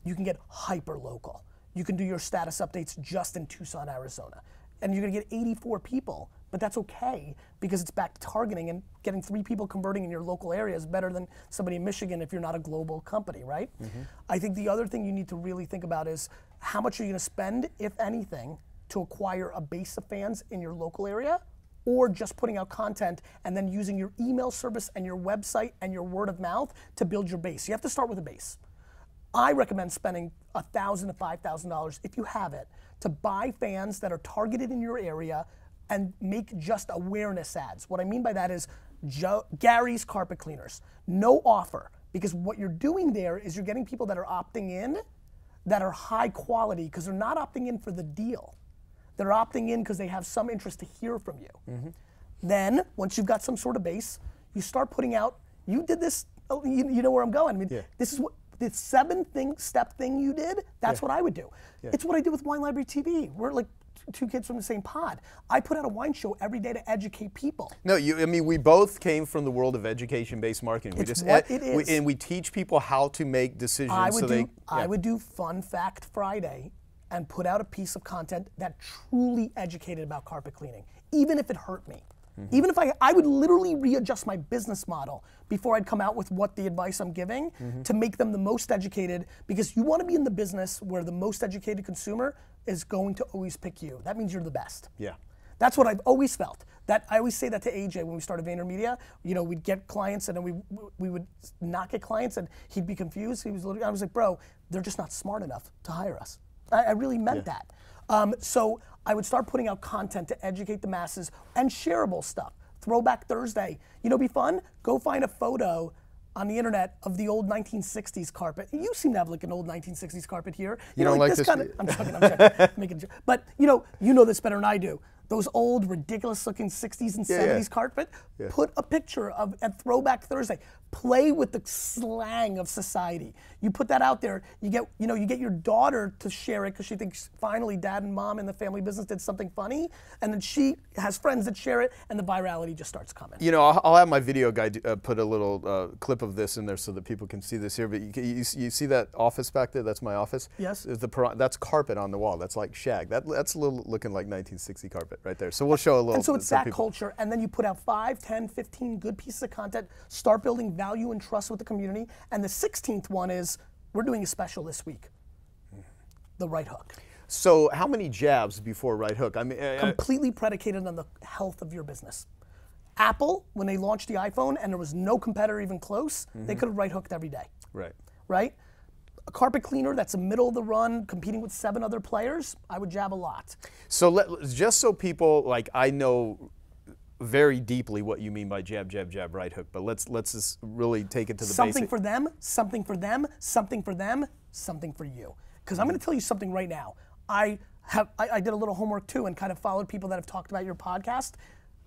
You can get hyper local. You can do your status updates just in Tucson, Arizona. And you're gonna get 84 people but that's okay because it's back to targeting, and getting 3 people converting in your local area is better than somebody in Michigan if you're not a global company, right? I think the other thing you need to really think about is how much are you gonna spend, if anything, to acquire a base of fans in your local area, or just putting out content and then using your email service and your website and your word of mouth to build your base. You have to start with a base. I recommend spending $1,000 to $5,000 if you have it to buy fans that are targeted in your area and make just awareness ads. What I mean by that is Gary's Carpet Cleaners, no offer, because what you're doing there is you're getting people that are opting in that are high quality because they're not opting in for the deal. They're opting in because they have some interest to hear from you. Then, once you've got some sort of base, you start putting out, you did this, you know where I'm going. I mean, this is what, the 7-step thing you did, that's what I would do. It's what I did with Wine Library TV. We're like 2 kids from the same pod. I put out a wine show every day to educate people. No, I mean, we both came from the world of education-based marketing. And we teach people how to make decisions. I would do Fun Fact Friday and put out a piece of content that truly educated about carpet cleaning, even if it hurt me. Even if I would literally readjust my business model before I'd come out with what the advice I'm giving to make them the most educated, because you want to be in the business where the most educated consumer is going to always pick you. That means you're the best. That's what I've always felt. That I always say that to AJ when we started Vaynermedia. You know, we'd get clients and then we would not get clients and he'd be confused. I was like, bro, they're just not smart enough to hire us. I really meant that. So I would start putting out content to educate the masses and shareable stuff. Throwback Thursday. You know, be fun? Go find a photo on the internet of the old 1960s carpet. You seem to have like an old 1960s carpet here. You don't like this? I'm joking. Making but you know this better than I do. Those old, ridiculous-looking 60s and 70s carpet. Put a picture of at Throwback Thursday. Play with the slang of society. You put that out there. You get your daughter to share it because she thinks finally dad and mom in the family business did something funny, and then she has friends that share it, and the virality just starts coming. You know, I'll have my video guy put a little clip of this in there so that people can see this here. But you see that office back there? That's my office. Yes. That's carpet on the wall. That's like shag. That's a little looking like 1960 carpet right there. So we'll show a little. And so it's that culture, and then you put out 5, 10, 15 good pieces of content. Start building value and trust with the community. And the 16th one is, we're doing a special this week. The right hook. So how many jabs before right hook? I mean, completely predicated on the health of your business. Apple, when they launched the iPhone and there was no competitor even close, they could have right hooked every day. Right? A carpet cleaner that's a middle of the run, competing with 7 other players, I would jab a lot. So just so people, like, I know very deeply what you mean by jab, jab, jab, right hook, but let's just really take it to the something for them, something for them, something for them, something for you. Because I'm going to tell you something right now. I did a little homework too and kind of followed people that have talked about your podcast,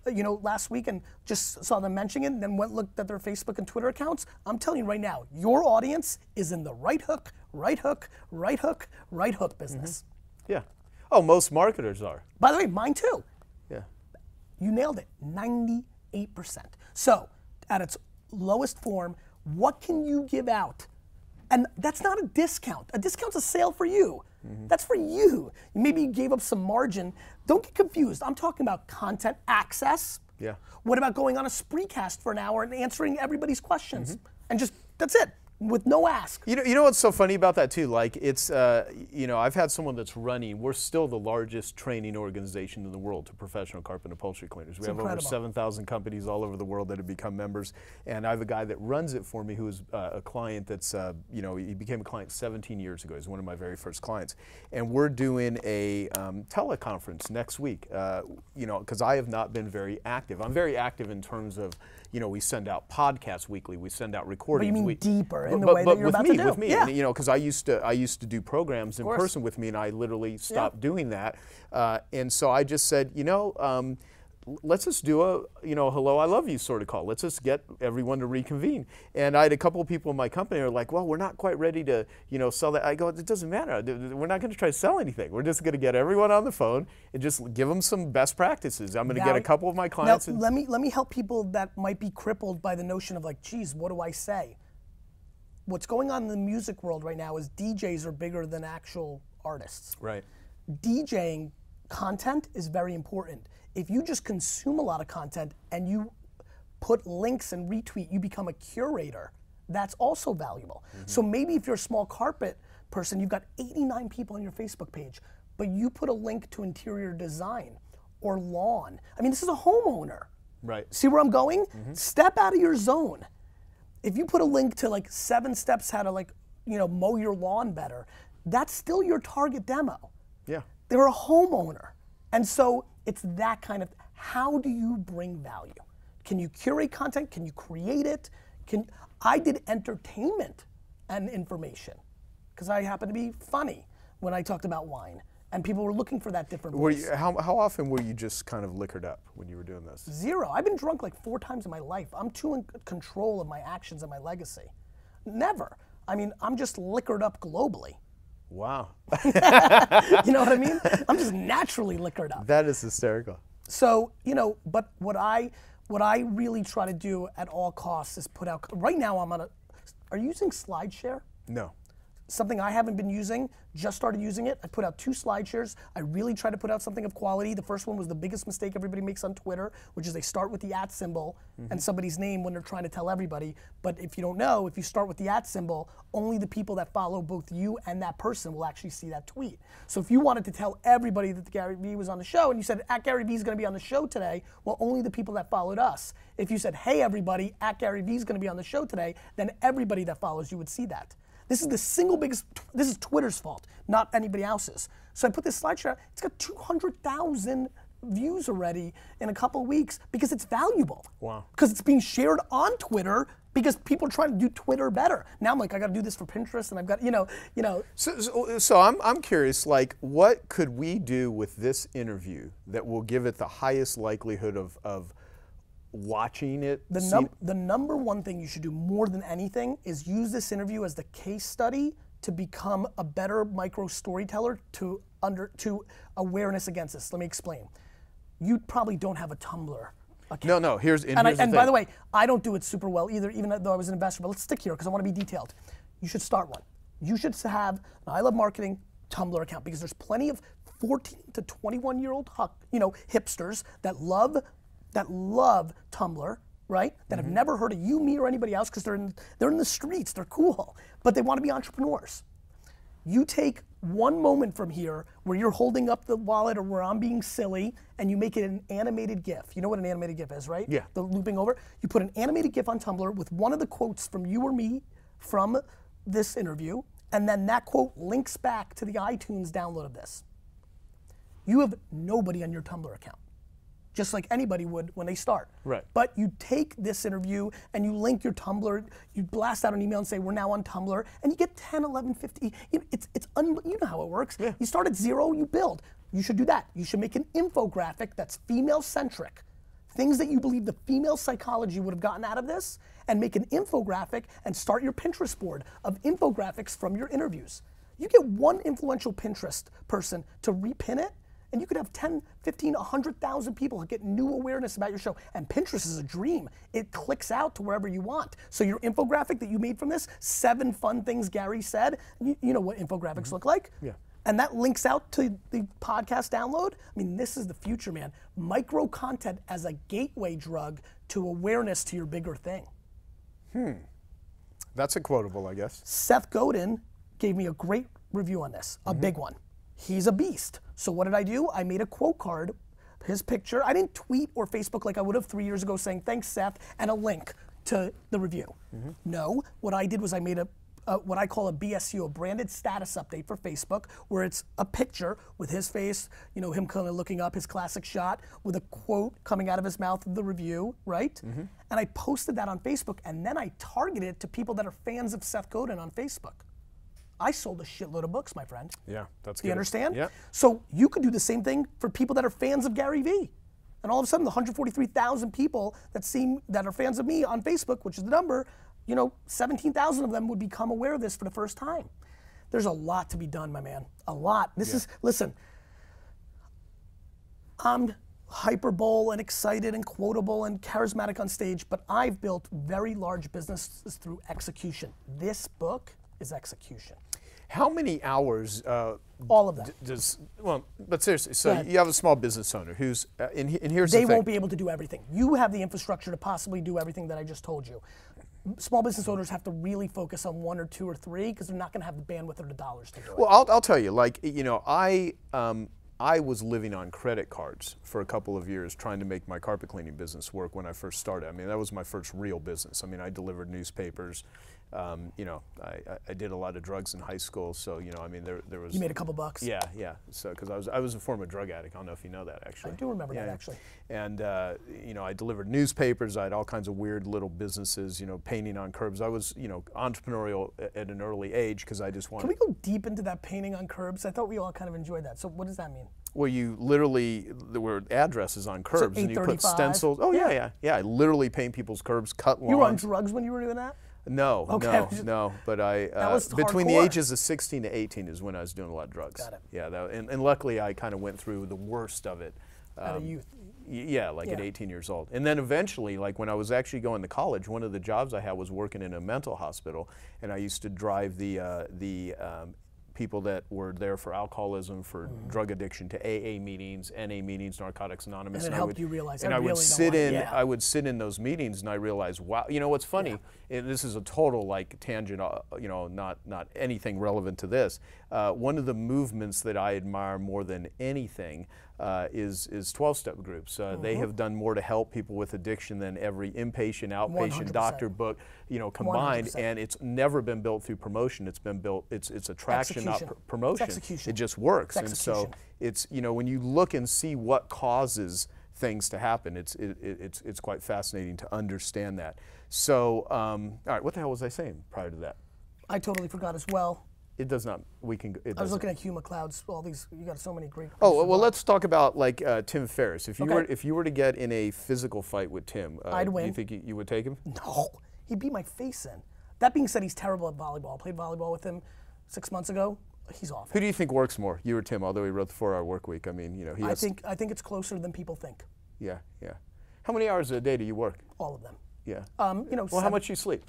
you know, last week, and just saw them mentioning it, and then looked at their Facebook and Twitter accounts. I'm telling you right now, your audience is in the right hook, right hook, right hook, right hook business. Yeah. Oh, most marketers are. By the way, mine too. Yeah. You nailed it, 98%. So, at its lowest form, what can you give out? And that's not a discount. A discount's a sale for you. That's for you. Maybe you gave up some margin. Don't get confused. I'm talking about content access. Yeah. What about going on a Spreecast for an hour and answering everybody's questions? And just, that's it. With no ask. You know what's so funny about that too? Like, it's, you know, I've had someone that's running, we're still the largest training organization in the world to professional carpet and upholstery cleaners. We have over 7,000 companies all over the world that have become members. And I have a guy that runs it for me who's a client that's, you know, he became a client 17 years ago. He's one of my very first clients. And we're doing a teleconference next week, you know, because I have not been very active. I'm very active in terms of, you know, we send out podcasts weekly, we send out recordings. But you mean deeper in the way that you're about to do. With me, yeah. And, you know, because I used to do programs in person with me, and I literally stopped doing that. And so I just said, you know, let's just do a, you know, hello, I love you sort of call. Let's just get everyone to reconvene. And I had a couple of people in my company who are like, well, we're not quite ready to, you know, sell that. I go, it doesn't matter. We're not going to try to sell anything. We're just going to get everyone on the phone and just give them some best practices. I'm going to get a couple of my clients. Now, let me help people that might be crippled by the notion of like, geez, what do I say? What's going on in the music world right now is DJs are bigger than actual artists. Right. DJing content is very important. If you just consume a lot of content and you put links and retweet, you become a curator. That's also valuable. So maybe if you're a small carpet person, you've got 89 people on your Facebook page, but you put a link to interior design or lawn. I mean, this is a homeowner. Right. See where I'm going? Step out of your zone. If you put a link to like 7 steps how to mow your lawn better, that's still your target demo. Yeah. They're a homeowner. And so it's that kind of, how do you bring value? Can you curate content? Can you create it? I did entertainment and information because I happen to be funny when I talked about wine. And people were looking for that different voice. How often were you just kind of liquored up when you were doing this? 0. I've been drunk like 4 times in my life. I'm too in control of my actions and my legacy. Never. I mean, I'm just liquored up globally. Wow. You know what I mean? I'm just naturally liquored up. That is hysterical. So, but what I really try to do at all costs is put out, right now are you using SlideShare? No. Something I haven't been using, just started using it. I put out 2 SlideShares. I really try to put out something of quality. The first one was the biggest mistake everybody makes on Twitter, which is they start with the @ symbol and somebody's name when they're trying to tell everybody. But if you don't know, if you start with the @ symbol, only the people that follow both you and that person will actually see that tweet. So if you wanted to tell everybody that Gary Vee was on the show and you said, @Gary Vee is going to be on the show today, well, only the people that followed us. If you said, hey everybody, @Gary Vee is going to be on the show today, then everybody that follows you would see that. This is the single biggest, this is Twitter's fault, not anybody else's. So I put this SlideShare, it's got 200,000 views already in a couple of weeks because it's valuable. Wow. Because it's being shared on Twitter because people are trying to do Twitter better. Now I'm like, I got to do this for Pinterest and I've got, So I'm curious, like, what could we do with this interview that will give it the highest likelihood of watching it? The number one thing you should do more than anything is use this interview as the case study to become a better micro storyteller to awareness against this. Let me explain. You probably don't have a Tumblr account. No. Here's the and thing. By the way, I don't do it super well either, even though I was an investor. But let's stick here because I want to be detailed. You should start one. You should have an I Love Marketing Tumblr account because there's plenty of 14 to 21-year-old hipsters that love Tumblr, right? That have never heard of you, me, or anybody else because they're in the streets, they're cool, but they want to be entrepreneurs. You take one moment from here where you're holding up the wallet or where I'm being silly and you make it an animated GIF. You know what an animated GIF is, right? Yeah. The looping over. You put an animated GIF on Tumblr with one of the quotes from you or me from this interview, and then that quote links back to the iTunes download of this. You have nobody on your Tumblr account. Just like anybody would when they start. Right. But you take this interview and you link your Tumblr, you blast out an email and say, we're now on Tumblr, and you get 10, 11, 50, you know how it works. Yeah. You start at 0, you build. You should do that. You should make an infographic that's female-centric. Things that you believe the female psychology would have gotten out of this, and make an infographic and start your Pinterest board of infographics from your interviews. You get one influential Pinterest person to repin it, and you could have 10, 15, 100,000 people that get new awareness about your show. And Pinterest is a dream. It clicks out to wherever you want. So your infographic that you made from this, 7 fun things Gary said, you know what infographics look like? Yeah. And that links out to the podcast download. I mean, this is the future, man. Micro content as a gateway drug to awareness to your bigger thing. That's a quotable, I guess. Seth Godin gave me a great review on this, a big one. He's a beast. So what did I do? I made a quote card, his picture. I didn't tweet or Facebook like I would have 3 years ago saying, thanks, Seth, and a link to the review. No, what I did was I made what I call a BSU, a branded status update for Facebook, where it's a picture with his face, him kind of looking up, his classic shot, with a quote coming out of his mouth of the review, right? And I posted that on Facebook, and then I targeted it to people that are fans of Seth Godin on Facebook. I sold a shitload of books, my friend. Yeah, that's good. Do you understand? Yeah. So you could do the same thing for people that are fans of Gary Vee. And all of a sudden, the 143,000 people that are fans of me on Facebook, which is the number, 17,000 of them would become aware of this for the first time. There's a lot to be done, my man. A lot. Listen, I'm hyperbole and excited and quotable and charismatic on stage, but I've built very large businesses through execution. This book is execution. How many hours? All of them. But seriously, so you have a small business owner who's, and here's the They thing. won't be able to do everything. You have the infrastructure to possibly do everything that I just told you. Small business owners have to really focus on 1 or 2 or 3 because they're not going to have the bandwidth or the dollars to do it. Well, I'll tell you, like, you know, I was living on credit cards for a couple of years trying to make my carpet cleaning business work when I first started. I mean, that was my first real business. I mean, I delivered newspapers. You know, I did a lot of drugs in high school, so, you know, I mean, there was... You made a couple bucks. Yeah, yeah. So, because I was a former drug addict. I don't know if you know that, actually. I do remember that, actually. And, you know, I delivered newspapers. I had all kinds of weird little businesses, you know, painting on curbs. I was, you know, entrepreneurial at an early age because I just wanted... Can we go deep into that painting on curbs? I thought we all kind of enjoyed that. So what does that mean? Well, you literally, there were addresses on curbs, and you put 835. stencils. Oh, yeah. I literally paint people's curbs, cut lawns. You were on drugs when you were doing that? No, Okay. no. But I, between the ages of 16 to 18 is when I was doing a lot of drugs. Got it. Yeah, and luckily I kind of went through the worst of it. Out of youth. Yeah, like at 18 years old. And then eventually, like when I was actually going to college, one of the jobs I had was working in a mental hospital, and I used to drive the people that were there for alcoholism, for drug addiction, to AA meetings, NA meetings, Narcotics Anonymous. And it helped you realize, and I I would really sit don't in, want- yeah. I would sit in those meetings, and I realized, wow, you know what's funny? And this is a total like tangent, you know, not anything relevant to this. One of the movements that I admire more than anything is 12-step groups. They have done more to help people with addiction than every inpatient, outpatient, 100%. doctor book, you know, combined. 100%. And it's never been built through promotion. It's been built. It's attraction, not Execution. promotion. It's execution. It just works. It's And so execution. it's, you know, when you look and see what causes things to happen, it's quite fascinating to understand that. So, all right, what the hell was I saying prior to that? I totally forgot as well. It does not. We can. It I was doesn't. looking at Hugh McLeod's, all these, you got so many great. Oh well, let's talk about like Tim Ferriss. If you Okay. if you were to get in a physical fight with Tim, I'd win. Do you think you would take him? No, he beat my face in. That being said, he's terrible at volleyball. I played volleyball with him 6 months ago. He's awful. Who do you think works more, you or Tim? Although he wrote the 4-Hour Work Week, I mean, you know, he I has. think it's closer than people think. Yeah. How many hours a day do you work? All of them. Yeah. You know, Well, how much do you sleep?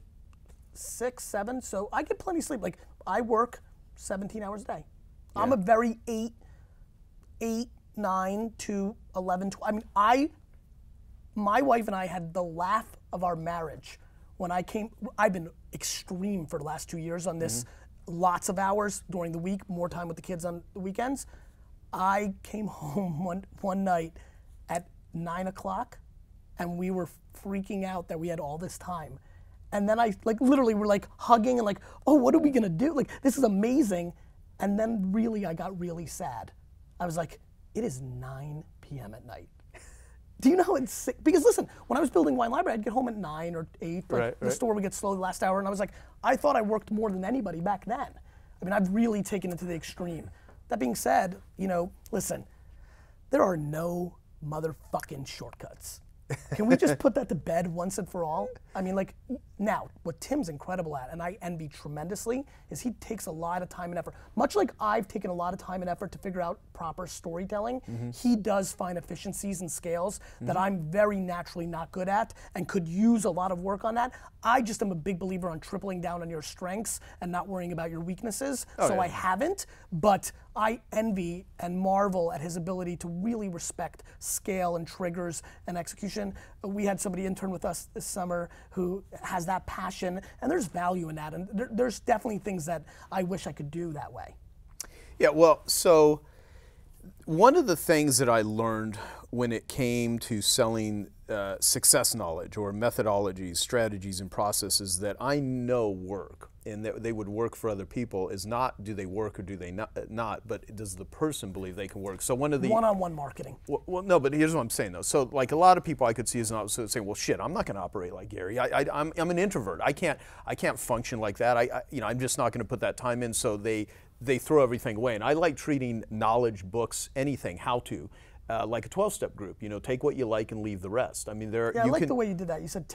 6, 7. So I get plenty of sleep. Like I work 17 hours a day. I'm a very 8, 9 to 11, 12. I mean, my wife and I had the laugh of our marriage when I came. I've been extreme for the last 2 years on this. Lots of hours during the week, more time with the kids on the weekends. I came home one night at 9 o'clock, and we were freaking out that we had all this time. And then I like literally were like hugging and like, oh, what are we gonna do? Like, this is amazing. And then really I got really sad. I was like, it is 9 p.m. at night. Do you know how it's sick? Because listen, when I was building Wine Library, I'd get home at 9 or 8. Like the store would get slow the last hour, and I was like, I thought I worked more than anybody back then. I mean, I've really taken it to the extreme. That being said, you know, listen, there are no motherfucking shortcuts. Can we just put that to bed once and for all? I mean, like, now, what Tim's incredible at, and I envy tremendously, is he takes a lot of time and effort. Much like I've taken a lot of time and effort to figure out proper storytelling, he does find efficiencies and scales that I'm very naturally not good at and could use a lot of work on that. I just am a big believer on tripling down on your strengths and not worrying about your weaknesses, I haven't, but I envy and marvel at his ability to really respect scale and triggers and execution. We had somebody intern with us this summer who has that passion, and there's value in that, and there's definitely things that I wish I could do that way. Yeah, well, so one of the things that I learned when it came to selling success knowledge or methodologies, strategies, and processes that I know work and that they would work for other people is not do they work or do they not, but does the person believe they can work? So one of the one-on-one marketing. Well, no, but here's what I'm saying though. So like a lot of people I could see as not saying, well, shit, I'm not going to operate like Gary. I'm an introvert. I can't function like that. You know, I'm just not going to put that time in. So they throw everything away. And I like treating knowledge, books, anything, how to, like a 12-step group. You know, take what you like and leave the rest. I mean, Yeah, I like the way you did that. You said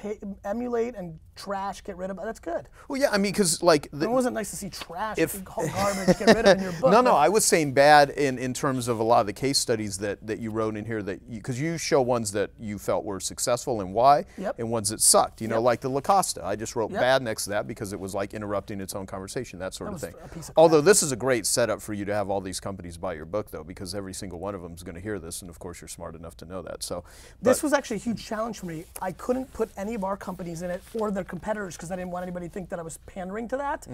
emulate and trash, get rid of. That's good. Well, yeah, I mean, because like It wasn't nice to see trash, garbage, get rid of in your book. No, I was saying bad in terms of a lot of the case studies that you wrote in here, that because you show ones that you felt were successful and why, and ones that sucked. You know, like the La Costa. I just wrote bad next to that because it was like interrupting its own conversation, that sort of thing. Although this is a great setup for you to have all these companies buy your book, though, because every single one of them is going to hear this, and of course you're smart enough to know that. So this was actually a huge challenge for me. I couldn't put any of our companies in it or their competitors because I didn't want anybody to think that I was pandering to that,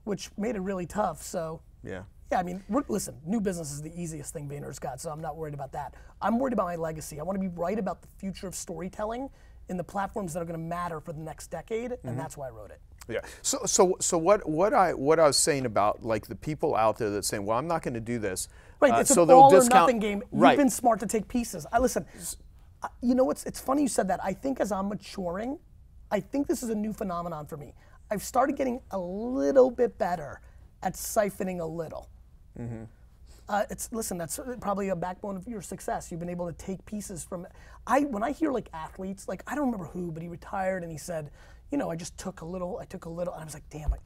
which made it really tough. So yeah, I mean, listen, new business is the easiest thing Vayner's got, so I'm not worried about that. I'm worried about my legacy. I want to be right about the future of storytelling in the platforms that are going to matter for the next decade, and that's why I wrote it. Yeah. So what I was saying about like the people out there that saying, well, I'm not going to do this. Right. It's so an they'll all or discount. nothing game. You've been smart to take pieces. Listen. You know what's? It's funny you said that. I think as I'm maturing, I think this is a new phenomenon for me. I've started getting a little bit better at siphoning a little. Listen, that's probably a backbone of your success. You've been able to take pieces from. When I hear like athletes, like I don't remember who, but he retired and he said, you know, I took a little, and I was like, damn it,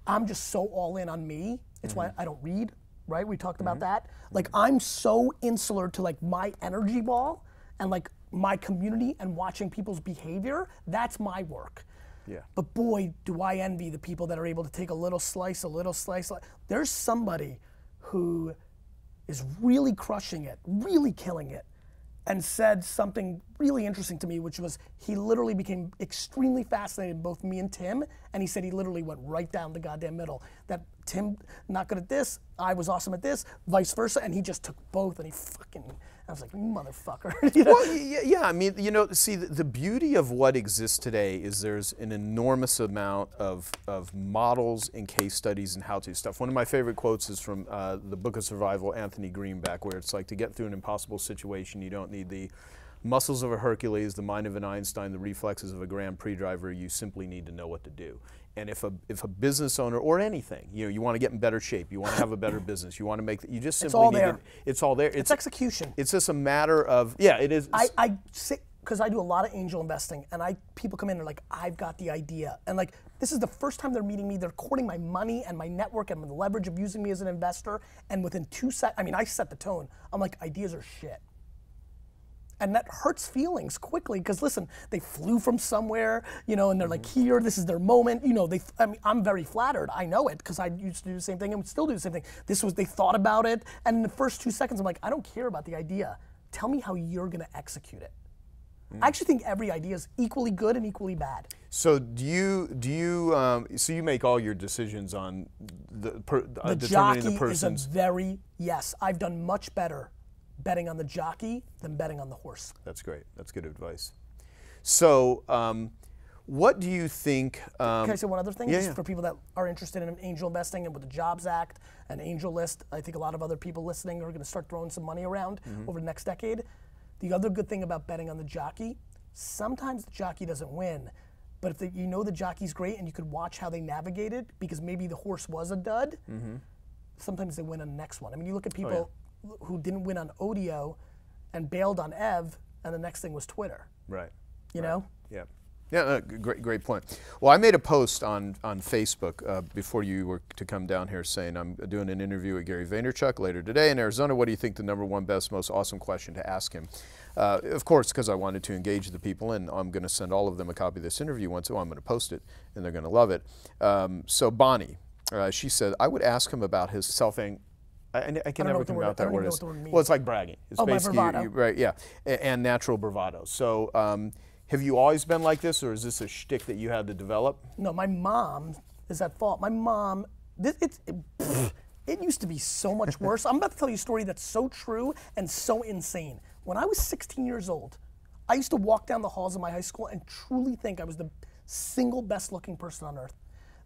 I'm just so all in on me. It's why I don't read. Right? We talked about that. Like I'm so insular to like my energy ball and like my community and watching people's behavior. That's my work. Yeah. But boy, do I envy the people that are able to take a little slice. There's somebody who is really crushing it, really killing it, and said something really interesting to me, which was he literally became extremely fascinated, both me and Tim, and he said he literally went right down the goddamn middle. That Tim, not good at this, I was awesome at this, vice versa, and he just took both, and he fucking, I was like, motherfucker. You know? Well, yeah, I mean, you know, see, the beauty of what exists today is there's an enormous amount of models and case studies and how-to stuff. One of my favorite quotes is from the Book of Survival, Anthony Greenback, where it's like, to get through an impossible situation, you don't need the muscles of a Hercules, the mind of an Einstein, the reflexes of a Grand Prix driver. You simply need to know what to do. And if a business owner or anything, you know, you want to get in better shape, you want to have a better business, you want to make, you just simply need to, it's all there. It's execution. It's just a matter of, yeah, it is. I say, because I do a lot of angel investing, and people come in and they're like, I've got the idea. And like, this is the first time they're meeting me, they're courting my money and my network and the leverage of using me as an investor. And within 2 seconds, I mean, I set the tone. I'm like, ideas are shit. And that hurts feelings quickly, because listen, they flew from somewhere, you know, and they're like, here, this is their moment, you know. I mean, I'm very flattered. I know it, because I used to do the same thing and would still do the same thing. They thought about it, and in the first 2 seconds, I'm like, I don't care about the idea. Tell me how you're gonna execute it. I actually think every idea is equally good and equally bad. So so you make all your decisions on determining the person's. Is yes, I've done much better betting on the jockey than betting on the horse. That's great. That's good advice. So, what do you think? Can I say one other thing? Just for people that are interested in angel investing and with the Jobs Act and Angel List, I think a lot of other people listening are going to start throwing some money around over the next decade. The other good thing about betting on the jockey, sometimes the jockey doesn't win, but if you know the jockey's great and you could watch how they navigated, because maybe the horse was a dud, sometimes they win on the next one. I mean, you look at people who didn't win on Odeo and bailed on Ev, and the next thing was Twitter. Right. You know? Yeah. Yeah, great point. Well, I made a post on Facebook before you were to come down here saying I'm doing an interview with Gary Vaynerchuk later today in Arizona. What do you think the #1 best, most awesome question to ask him? Of course, because I wanted to engage the people, and I'm going to send all of them a copy of this interview once. I'm going to post it, and they're going to love it. So Bonnie, she said, I would ask him about his I can never figure out that word is. Well, it's like bragging. It's basically, bravado. Right, yeah, and natural bravado. So have you always been like this, or is this a shtick that you had to develop? No, my mom is at fault. My mom, it used to be so much worse. I'm about to tell you a story that's so true and so insane. When I was 16 years old, I used to walk down the halls of my high school and truly think I was the single best looking person on earth.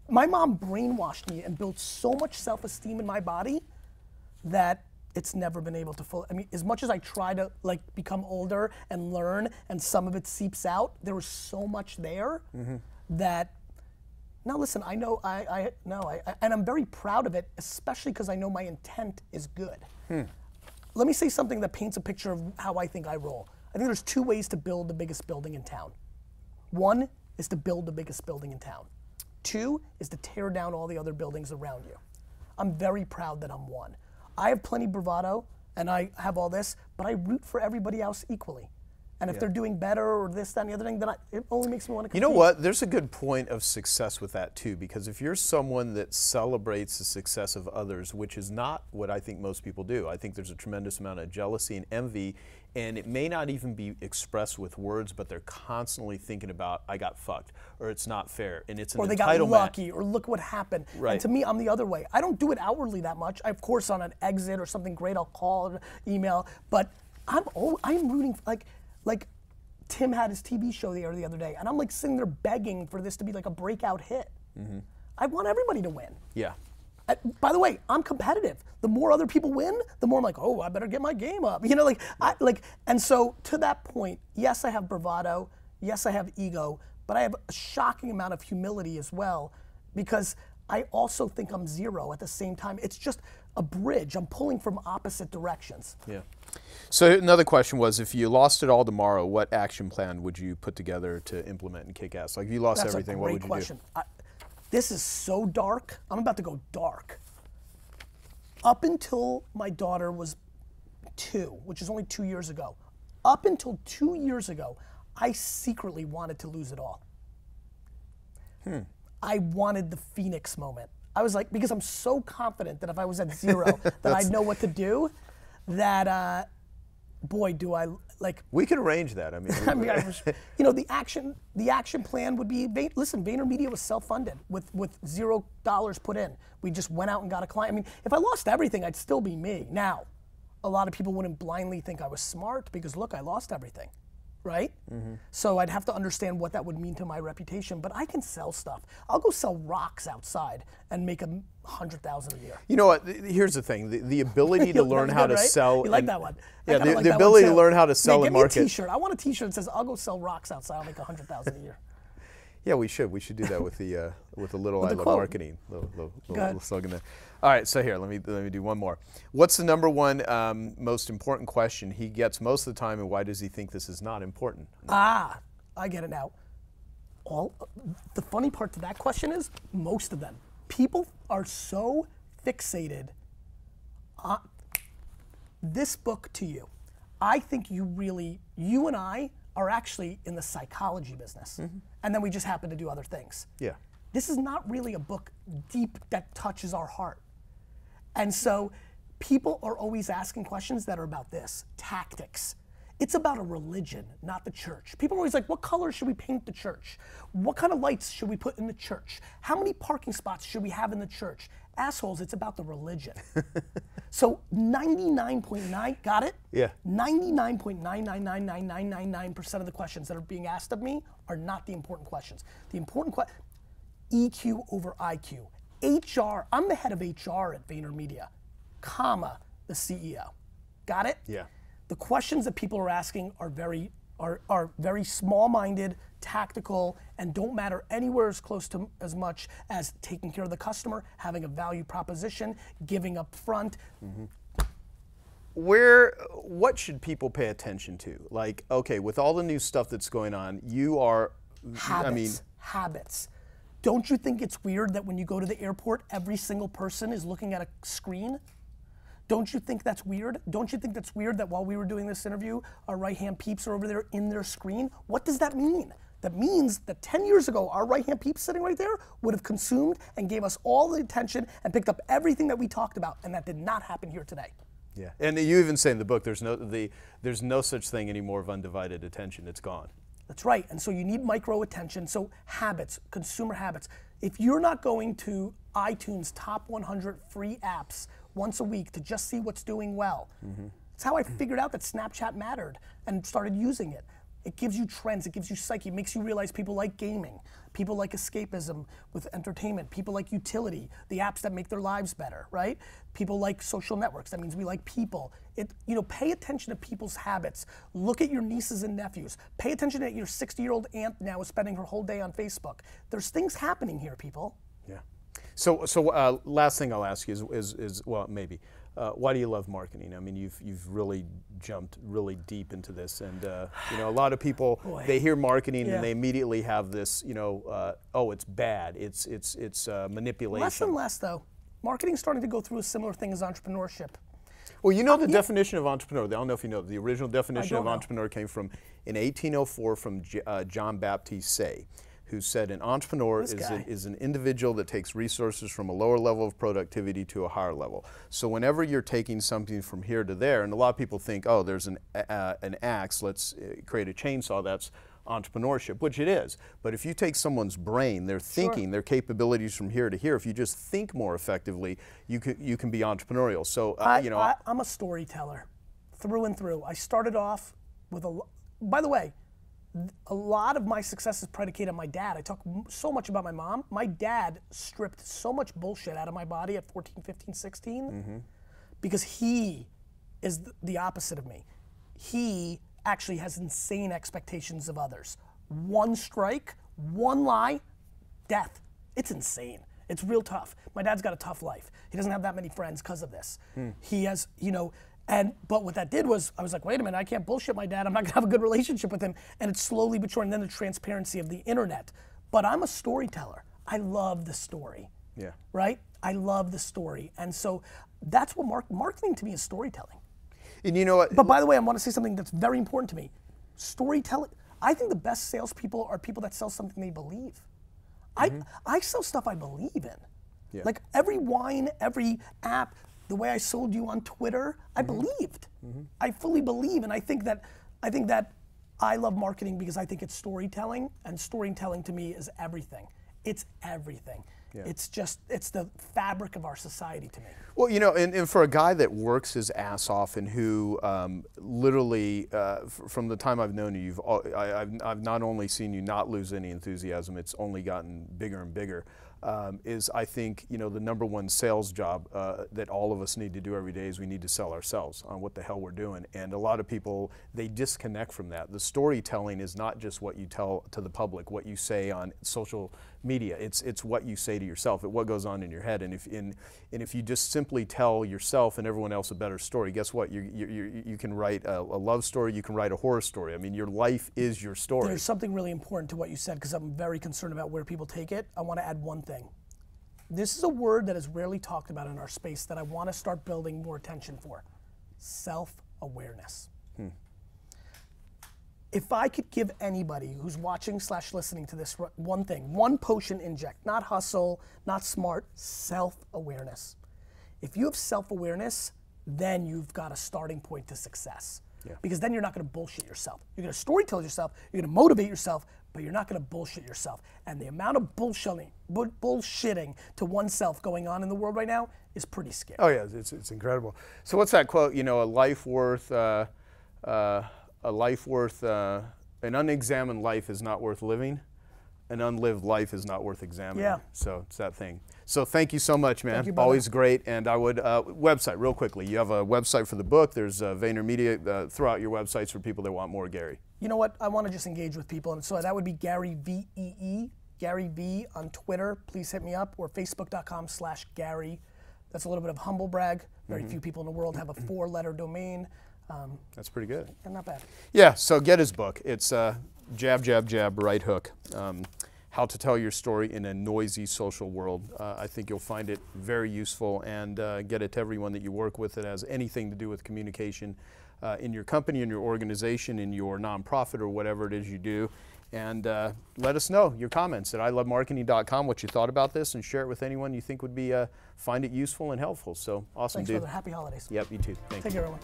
My mom brainwashed me and built so much self-esteem in my body that it's never been able to I mean, as much as I try to like become older and learn, and some of it seeps out, there was so much there that, now listen, I know, and I'm very proud of it, especially because I know my intent is good. let me say something that paints a picture of how I think I roll. I think there's 2 ways to build the biggest building in town. 1 is to build the biggest building in town. 2 is to tear down all the other buildings around you. I'm very proud that I'm 1. I have plenty bravado and I have all this, but I root for everybody else equally. And if they're doing better or this, that, and the other thing, then it only makes me want to compete. You know what? There's a good point of success with that too, because if you're someone that celebrates the success of others, which is not what I think most people do, I think there's a tremendous amount of jealousy and envy, and it may not even be expressed with words, but they're constantly thinking about, I got fucked, or it's not fair, and it's an entitlement. Or they got lucky, or look what happened. Right. And to me, I'm the other way. I don't do it outwardly that much. Of course, on an exit or something great, I'll call or email, but I'm rooting, like Tim had his TV show there the other day, and I'm like sitting there begging for this to be like a breakout hit. I want everybody to win. Yeah. By the way, I'm competitive. The more other people win, the more I'm like, oh, I better get my game up. You know, and so to that point, yes, I have bravado, yes, I have ego, but I have a shocking amount of humility as well, because I also think I'm 0 at the same time. It's just a bridge. I'm pulling from opposite directions. Yeah. So another question was, if you lost it all tomorrow, what action plan would you put together to implement and kick ass? Like, if you lost everything, what would you question. do? This is so dark. I'm about to go dark. Up until my daughter was 2, which is only 2 years ago, up until 2 years ago, I secretly wanted to lose it all. I wanted the Phoenix moment. I was like, because I'm so confident that if I was at 0, that I'd know what to do, that, boy, do I, like. We could arrange that. I mean, you know, the action plan would be, listen, Vaynermedia was self-funded with $0 put in. We just went out and got a client. I mean, if I lost everything, I'd still be me. Now, a lot of people wouldn't blindly think I was smart because look, I lost everything, right? So I'd have to understand what that would mean to my reputation, but I can sell stuff. I'll go sell rocks outside and make $100,000 a year. You know what, here's the thing, the ability to learn how to sell. You like that one? Yeah, the ability to learn how to sell and market. Give me a t-shirt. I want a t-shirt that says, I'll go sell rocks outside, I'll make $100,000 a year. Yeah, we should do that with the little I love marketing, little slogan there. All right, so here, let me do one more. What's the number one most important question he gets most of the time, and why does he think this is not important? I get it now. The funny part to that question is most of them. People are so fixated on this book to you. I think you and I are actually in the psychology business. And then we just happen to do other things. Yeah. This is not really a book deep that touches our heart. And so people are always asking questions that are about this, tactics. It's about a religion, not the church. People are always like, what color should we paint the church? What kind of lights should we put in the church? How many parking spots should we have in the church? Assholes, it's about the religion. So 99.9, got it? Yeah. 99.9999999% of the questions that are being asked of me are not the important questions. The important EQ over IQ. HR, I'm the head of HR at Vaynermedia, comma, the CEO. Got it? Yeah. The questions that people are asking are very small-minded, tactical, and don't matter anywhere as close to as much as taking care of the customer, having a value proposition, giving up front. What should people pay attention to? Like, okay, with all the new stuff that's going on, you are, Habits. Don't you think it's weird that when you go to the airport, every single person is looking at a screen? Don't you think that's weird? Don't you think that's weird that while we were doing this interview, our right-hand peeps are over there in their screen? What does that mean? That means that 10 years ago, our right-hand peeps sitting right there would have consumed and gave us all the attention and picked up everything that we talked about, and that did not happen here today. Yeah, and you even say in the book, there's no such thing anymore of undivided attention. It's gone. That's right, and so you need micro attention. So habits, consumer habits. If you're not going to iTunes top 100 free apps once a week to just see what's doing well, that's how I figured out that Snapchat mattered and started using it. It gives you trends, it gives you psyche, it makes you realize people like gaming, people like escapism with entertainment, people like utility, the apps that make their lives better, right? People like social networks, that means we like people. Pay attention to people's habits. Look at your nieces and nephews. Pay attention that your 60-year-old aunt now is spending her whole day on Facebook. There's things happening here, people. Yeah. So last thing I'll ask you is well, maybe. why do you love marketing? I mean, you've really jumped really deep into this, and you know, a lot of people they hear marketing and they immediately have this, you know, oh, it's bad, it's manipulation. Less and less though. Marketing's starting to go through a similar thing as entrepreneurship. Well, you know the definition of entrepreneur. I don't know if you know. The original definition of entrepreneur came from in 1804 from John Baptiste Say, who said an entrepreneur is an individual that takes resources from a lower level of productivity to a higher level. So whenever you're taking something from here to there, and a lot of people think, oh, there's an axe, let's create a chainsaw, that's entrepreneurship, which it is. But if you take someone's brain, their thinking, their capabilities from here to here, if you just think more effectively, you can be entrepreneurial. So you know, I'm a storyteller through and through. I started off with by the way, a lot of my success is predicated on my dad. I talk so much about my mom. My dad stripped so much bullshit out of my body at 14, 15, 16 because he is the opposite of me. He actually has insane expectations of others. One strike, one lie, death. It's insane. It's real tough. My dad's got a tough life. He doesn't have that many friends because of this. He has, you know, but what that did was, I was like, wait a minute, I can't bullshit my dad. I'm not gonna have a good relationship with him. And it's slowly but surely, and then the transparency of the internet. But I'm a storyteller. I love the story. Yeah. Right? I love the story. And so that's what marketing to me is storytelling. And you know what? But by the way, I want to say something that's very important to me. Storytelling, I think the best salespeople are people that sell something they believe. I sell stuff I believe in. Yeah. Like every wine, every app, the way I sold you on Twitter, I believed. I fully believe, and I think that I love marketing because I think it's storytelling, and storytelling to me is everything. It's everything. Yeah. It's the fabric of our society to me. Well, you know, and for a guy that works his ass off and who literally, from the time I've known you, I've not only seen you not lose any enthusiasm, it's only gotten bigger and bigger. Is I think, you know, the #1 sales job that all of us need to do every day is we need to sell ourselves on what the hell we're doing. And a lot of people, they disconnect from that. The storytelling is not just what you tell to the public, what you say on social media. It's what you say to yourself, what goes on in your head. And if you just simply tell yourself and everyone else a better story, guess what? You can write a love story, you can write a horror story. I mean, your life is your story. There's something really important to what you said, because I'm very concerned about where people take it. I want to add one thing. This is a word that is rarely talked about in our space that I want to start building more attention for. Self-awareness. If I could give anybody who's watching / listening to this one thing, one potion inject, not hustle, not smart, self-awareness. If you have self-awareness, then you've got a starting point to success. Yeah. Because then you're not going to bullshit yourself. You're going to storytell yourself, you're going to motivate yourself, but you're not going to bullshit yourself. And the amount of bullshitting to oneself going on in the world right now is pretty scary. Oh yeah, it's incredible. So what's that quote? You know, an unexamined life is not worth living. An unlived life is not worth examining. Yeah. So it's that thing. So thank you so much, man. Thank you, brother. Always great. And I would, website real quickly. You have a website for the book. There's Vaynermedia. Throw out your websites for people that want more Gary. You know what? I want to just engage with people. And so that would be Gary VEE, Gary V on Twitter. Please hit me up, or Facebook.com/Gary. That's a little bit of humble brag. Very few people in the world have a 4-letter domain. That's pretty good. And not bad. Yeah, so get his book. It's Jab, Jab, Jab, Right Hook. How to Tell Your Story in a Noisy Social World. I think you'll find it very useful, and get it to everyone that you work with that has anything to do with communication in your company, in your organization, in your nonprofit, or whatever it is you do. And let us know your comments at ilovemarketing.com, what you thought about this, and share it with anyone you think would be find it useful and helful. So awesome, Thanks, dude. brother. Happy holidays. Yep, you too. Thank you. Take care, everyone.